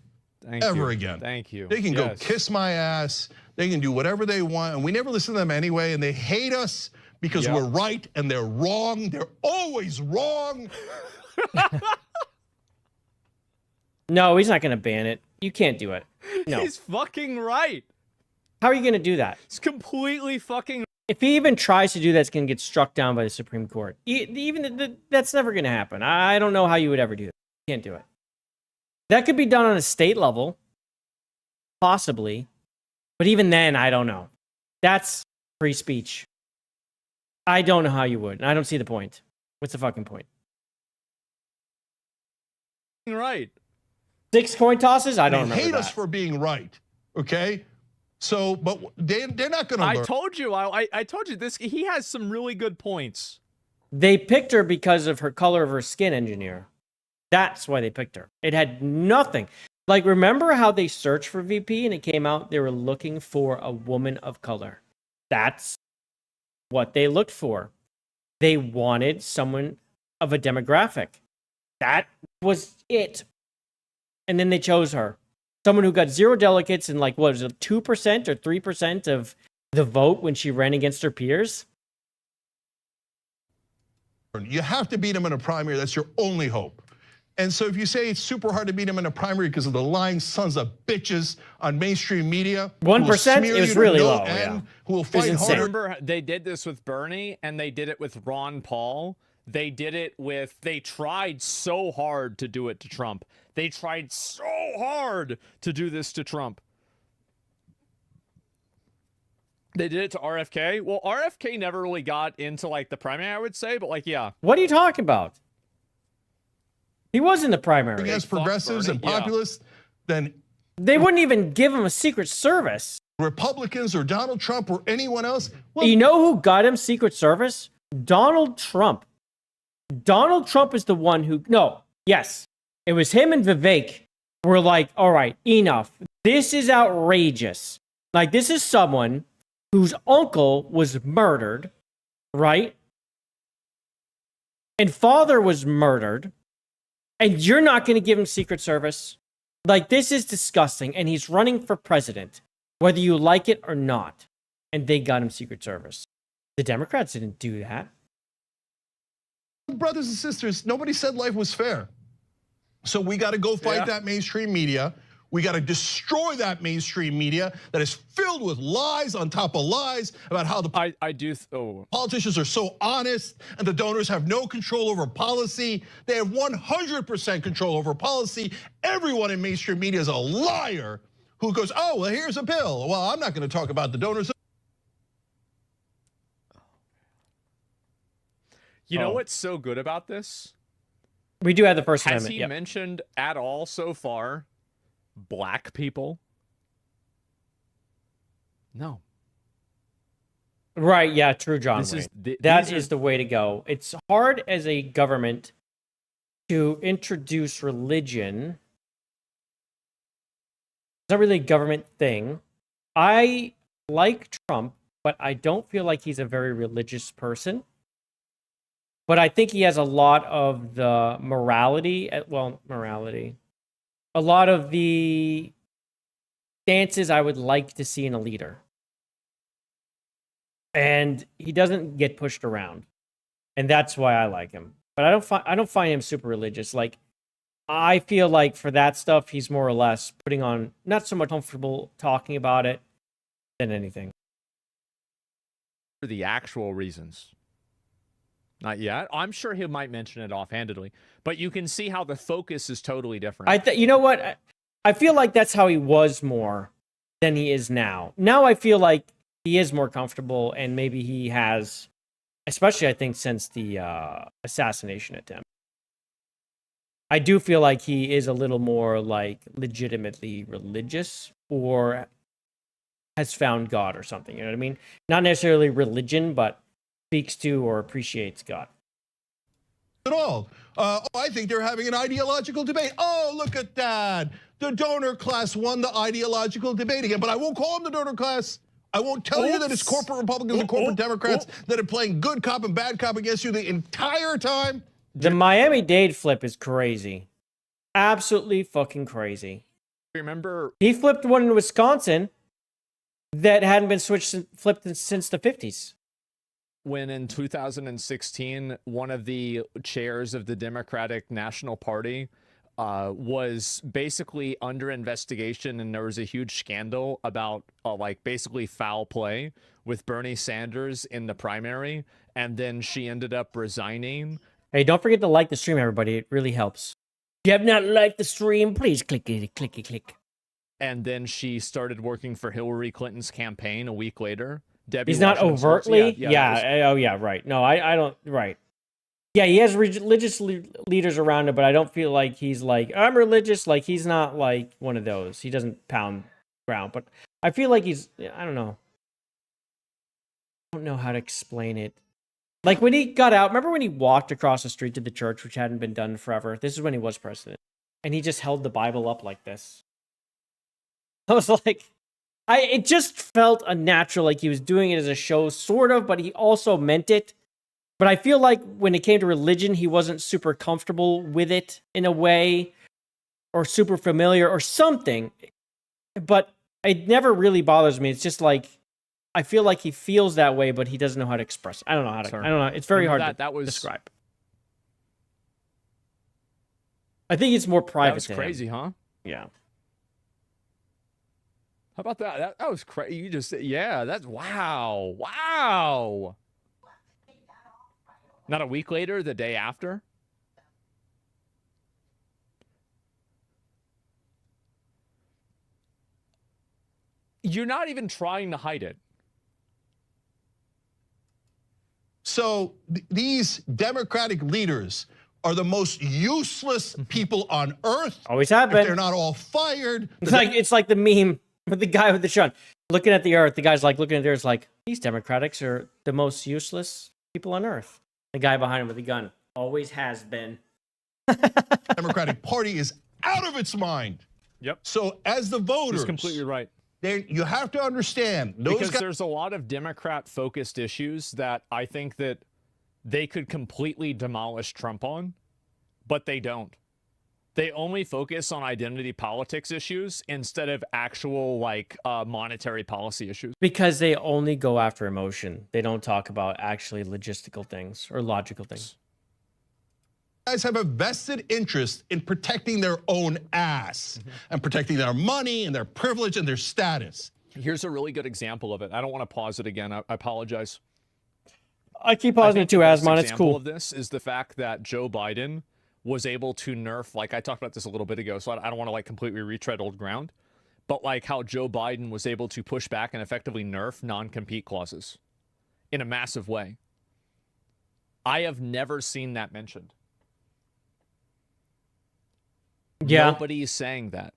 ever again. Thank you. They can go kiss my ass. They can do whatever they want. And we never listen to them anyway. And they hate us because we're right and they're wrong. They're always wrong. No, he's not going to ban it. You can't do it. No. He's fucking right. How are you going to do that? It's completely fucking. If he even tries to do that, it's going to get struck down by the Supreme Court. That's never going to happen. I don't know how you would ever do that. You can't do it. That could be done on a state level, possibly. But even then, I don't know. That's free speech. I don't know how you would. And I don't see the point. What's the fucking point? Right. 6 coin tosses? I don't They remember hate that. us for being right. Okay. So, but they're not going to learn. I told you. I told you this. He has some really good points. They picked her because of her color of her skin, engineer. That's why they picked her. It had nothing. Like, remember how they searched for VP and it came out they were looking for a woman of color? That's what they looked for. They wanted someone of a demographic. That was it. And then they chose her. Someone who got 0 delegates and like, what was it, 2% or 3% of the vote when she ran against her peers? You have to beat them in a primary. That's your only hope. And so if you say it's super hard to beat them in a primary because of the lying sons of bitches on mainstream media, 1%, it was really low. Yeah. Who will fight harder. Remember, they did this with Bernie and they did it with Ron Paul. They did it with, they tried so hard to do it to Trump. They tried so hard to do this to Trump. They did it to RFK. Well, RFK never really got into like the primary, I would say, but like, yeah. What are you talking about? He was in the primary. Against progressives and populists, then they wouldn't even give him a Secret Service. Republicans or Donald Trump or anyone else. Well, you know who got him Secret Service? Donald Trump. Donald Trump is the one who, yes, it was him and Vivek were like, all right, enough. This is outrageous. Like, this is someone whose uncle was murdered, right? And father was murdered. And you're not going to give him Secret Service? Like, this is disgusting. And he's running for president, whether you like it or not. And they got him Secret Service. The Democrats didn't do that. Brothers and sisters, nobody said life was fair. So we got to go fight that mainstream media. We got to destroy that mainstream media that is filled with lies on top of lies about how the politicians are so honest and the donors have no control over policy. They have 100% control over policy. Everyone in mainstream media is a liar who goes, oh, well, here's a bill. Well, I'm not going to talk about the donors. You know what's so good about this? We do have the First Has Amendment. He mentioned at all so far black people? No. Right, yeah, true, John Wayne. That is the way to go. It's hard as a government to introduce religion. It's not really a government thing. I like Trump, but I don't feel like he's a very religious person. But I think he has a lot of the morality, a lot of the stances I would like to see in a leader. And he doesn't get pushed around. And that's why I like him. But I don't find him super religious. Like, I feel like for that stuff, he's more or less putting on not so much comfortable talking about it than anything. For the actual reasons. Not yet. I'm sure he might mention it offhandedly, but you can see how the focus is totally different. You know what? I feel like that's how he was more than he is now. Now I feel like he is more comfortable, and maybe he has, especially I think since the assassination attempt. I do feel like he is a little more like legitimately religious or has found God or something. You know what I mean? Not necessarily religion, but speaks to or appreciates God. At all. I think they're having an ideological debate. Oh, look at that. The donor class won the ideological debate again, but I won't call them the donor class. I won't tell you that it's corporate Republicans and corporate Democrats that are playing good cop and bad cop against you the entire time. The Miami-Dade flip is crazy. Absolutely fucking crazy. Remember, he flipped one in Wisconsin that hadn't been flipped since the 50s. When in 2016, one of the chairs of the Democratic National Party was basically under investigation, and there was a huge scandal about like basically foul play with Bernie Sanders in the primary, and then she ended up resigning. Hey, don't forget to like the stream, everybody. It really helps. If you have not liked the stream, please click it, click. And then she started working for Hillary Clinton's campaign a week later. Debbie He's not Washington overtly? Yeah. Oh, yeah, right. No, I don't, right. Yeah, he has religious leaders around him, but I don't feel like he's like, I'm religious. Like, he's not like one of those. He doesn't pound ground, but I feel like he's, I don't know. I don't know how to explain it. Like, when he got out, remember when he walked across the street to the church, which hadn't been done forever? This is when he was president. And he just held the Bible up like this. I was like, it just felt unnatural, like he was doing it as a show, sort of, but he also meant it. But I feel like when it came to religion, he wasn't super comfortable with it in a way, or super familiar or something. But it never really bothers me. It's just like, I feel like he feels that way, but he doesn't know how to express it. I don't know how to, I don't know. It's very hard to describe. I think it's more private. That was crazy, huh? Yeah. How about that? That was crazy. You just, yeah, that's, wow. Wow. Not a week later, the day after? You're not even trying to hide it. So these Democratic leaders are the most useless people on earth. Always have been. If they're not all fired. It's like the meme with the guy with the shot looking at the earth. The guy's like looking at the earth, like, these Democrats are the most useless people on earth. The guy behind him with the gun always has been. Democratic Party is out of its mind. Yep. So as the voters, he's completely right. You have to understand because there's a lot of Democrat-focused issues that I think that they could completely demolish Trump on, but they don't. They only focus on identity politics issues instead of actual, like, monetary policy issues. Because they only go after emotion. They don't talk about actually logistical things or logical things. Guys have a vested interest in protecting their own ass and protecting their money and their privilege and their status. Here's a really good example of it. I don't want to pause it again. I apologize. I keep pausing it too, Asmon. It's cool. The example of this is the fact that Joe Biden was able to nerf, like I talked about this a little bit ago, so I don't want to like completely retread old ground, but like how Joe Biden was able to push back and effectively nerf non-compete clauses in a massive way. I have never seen that mentioned. Yeah. Nobody's saying that.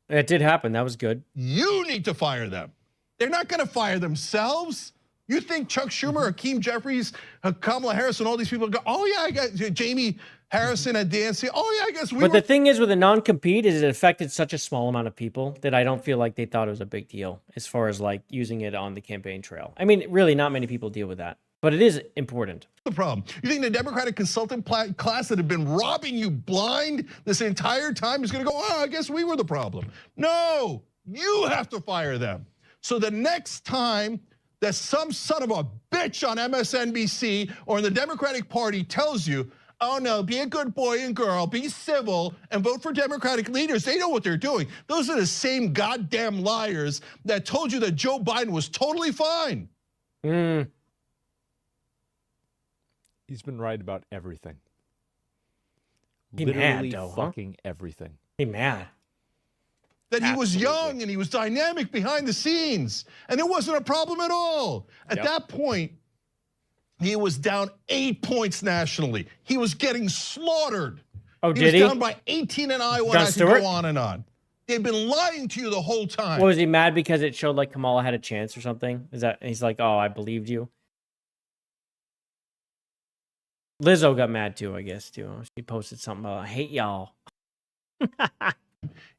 It did happen. That was good. You need to fire them. They're not going to fire themselves. You think Chuck Schumer, Hakeem Jeffries, Kamala Harris, and all these people go, oh yeah, I got Jamie Harrison and DNC. Oh yeah, I guess we But the thing is with a non-compete is it affected such a small amount of people that I don't feel like they thought it was a big deal as far as like using it on the campaign trail. I mean, really not many people deal with that, but it is important. The problem. You think the Democratic consultant class that have been robbing you blind this entire time is gonna go, oh, I guess we were the problem. No, you have to fire them. So the next time that some son of a bitch on MSNBC or in the Democratic Party tells you, oh no, be a good boy and girl, be civil and vote for Democratic leaders, they know what they're doing. Those are the same goddamn liars that told you that Joe Biden was totally fine. He's been right about everything. He Literally mad though, fucking everything. He mad. That he was young and he was dynamic behind the scenes and it wasn't a problem at all. At that point, he was down 8 points nationally. He was getting slaughtered. Oh, he did was he? down by 18 in Iowa, Jon and I could Stewart? go on and on. They've been lying to you the whole time. What, was he mad because it showed like Kamala had a chance or something? Is that, he's like, oh, I believed you. Lizzo got mad too, I guess, too. She posted something about, I hate y'all.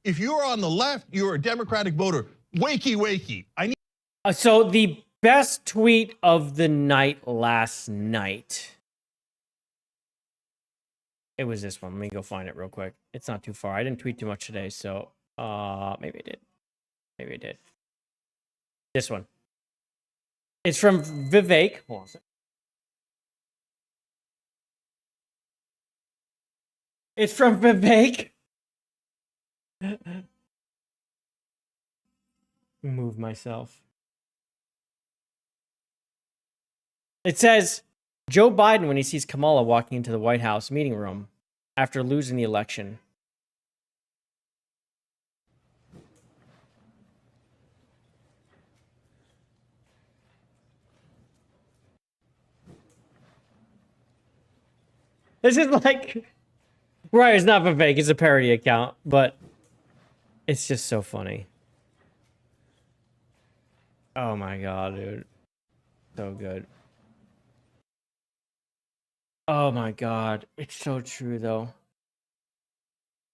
If you're on the left, you're a Democratic voter. Wakey, wakey. I need. So the best tweet of the night last night. It was this one. Let me go find it real quick. It's not too far. I didn't tweet too much today, so maybe I did. Maybe I did. This one. It's from Vivek. Hold on a second. It's from Vivek. Move myself. It says, Joe Biden when he sees Kamala walking into the White House meeting room after losing the election. This is like, right? It's not Vivek. It's a parody account, but it's just so funny. Oh my god, dude, so good. Oh my god, it's so true though.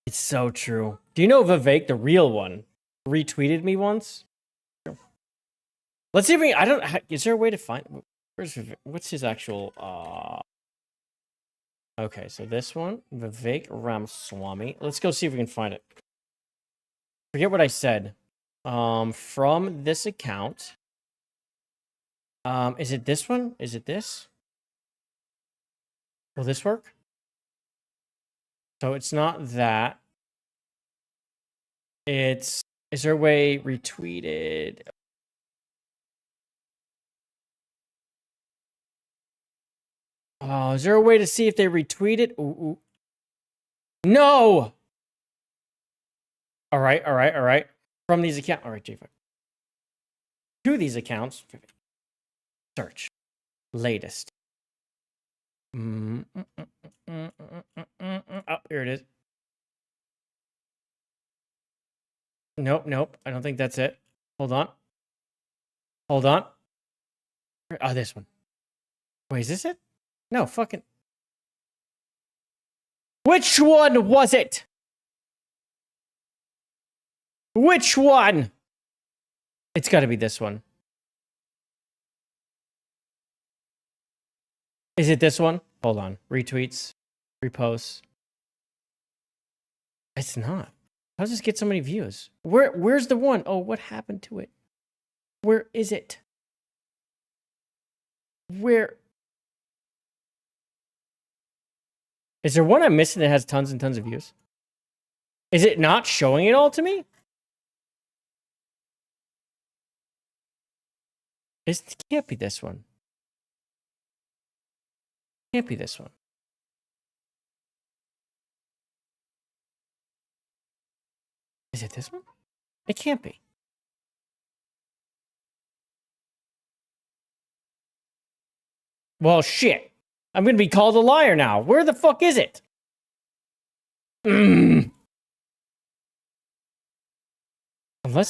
It's so true. Do you know Vivek, the real one, retweeted me once? Let's see if we. I don't. Is there a way to find? Where's Vivek? What's his actual? Okay, so this one, Vivek Ramaswamy. Let's go see if we can find it. Forget what I said. From this account. Is it this one? Is it this? Will this work? So it's not that. It's. Is there a way retweeted? Oh, is there a way to see if they retweeted? Ooh. No! All right. From these accounts. All right, JayViper. To these accounts. Search. Latest. Oh, here it is. Nope. I don't think that's it. Hold on. Oh, this one. Wait, is this it? No, fucking. Which one was it? Which one? It's got to be this one. Is it this one? Hold on. Retweets. Reposts. It's not. How does this get so many views? Where's the one? Oh, what happened to it? Where is it? Where? Is there one I'm missing that has tons and tons of views? Is it not showing it all to me? It can't be this one. Can't be this one. Is it this one? It can't be. Well, shit. I'm going to be called a liar now. Where the fuck is it? Unless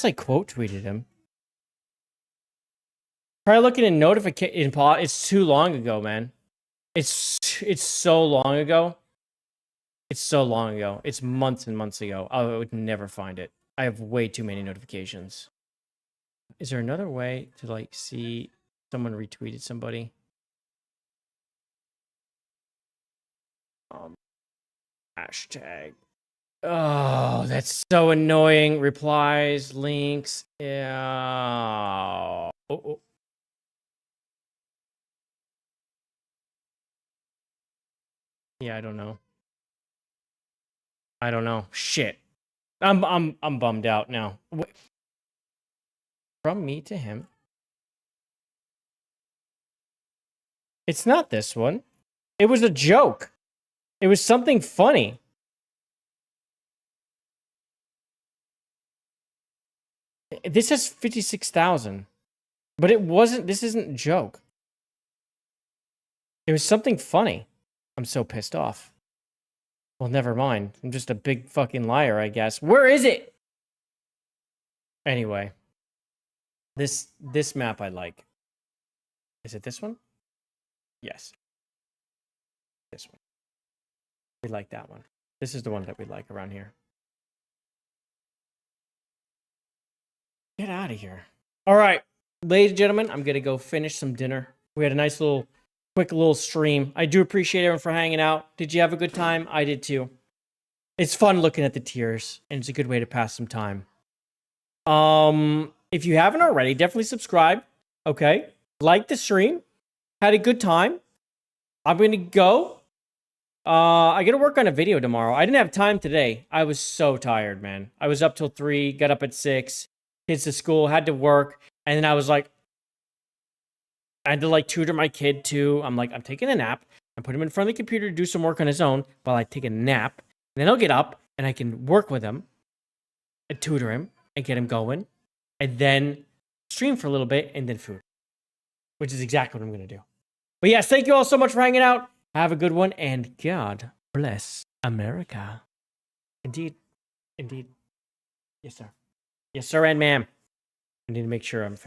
I quote tweeted him. Try looking in notification. It's too long ago, man. It's so long ago. It's so long ago. It's months and months ago. I would never find it. I have way too many notifications. Is there another way to like see someone retweeted somebody? Hashtag. Oh, that's so annoying. Replies, links. Yeah. Oh. Yeah, I don't know. Shit. I'm bummed out now. Wait. From me to him. It's not this one. It was a joke. It was something funny. This has 56,000. But it wasn't, this isn't a joke. It was something funny. I'm so pissed off. Well, never mind. I'm just a big fucking liar, I guess. Where is it? Anyway. This map I like. Is it this one? Yes. This one. We like that one. This is the one that we like around here. Get out of here. All right, ladies and gentlemen, I'm going to go finish some dinner. We had a nice quick little stream. I do appreciate everyone for hanging out. Did you have a good time? I did too. It's fun looking at the tiers, and it's a good way to pass some time. If you haven't already, definitely subscribe. Okay. Like the stream. Had a good time. I'm going to go. I got to work on a video tomorrow. I didn't have time today. I was so tired, man. I was up till 3, got up at 6, kids to school, had to work. And then I was like, I had to like tutor my kid too. I'm like, I'm taking a nap. I put him in front of the computer to do some work on his own while I take a nap. And then I'll get up and I can work with him and tutor him and get him going. And then stream for a little bit and then food, which is exactly what I'm going to do. But yes, thank you all so much for hanging out. Have a good one, and God bless America. Indeed. Indeed. Yes, sir. Yes, sir, and ma'am. I need to make sure I'm fair.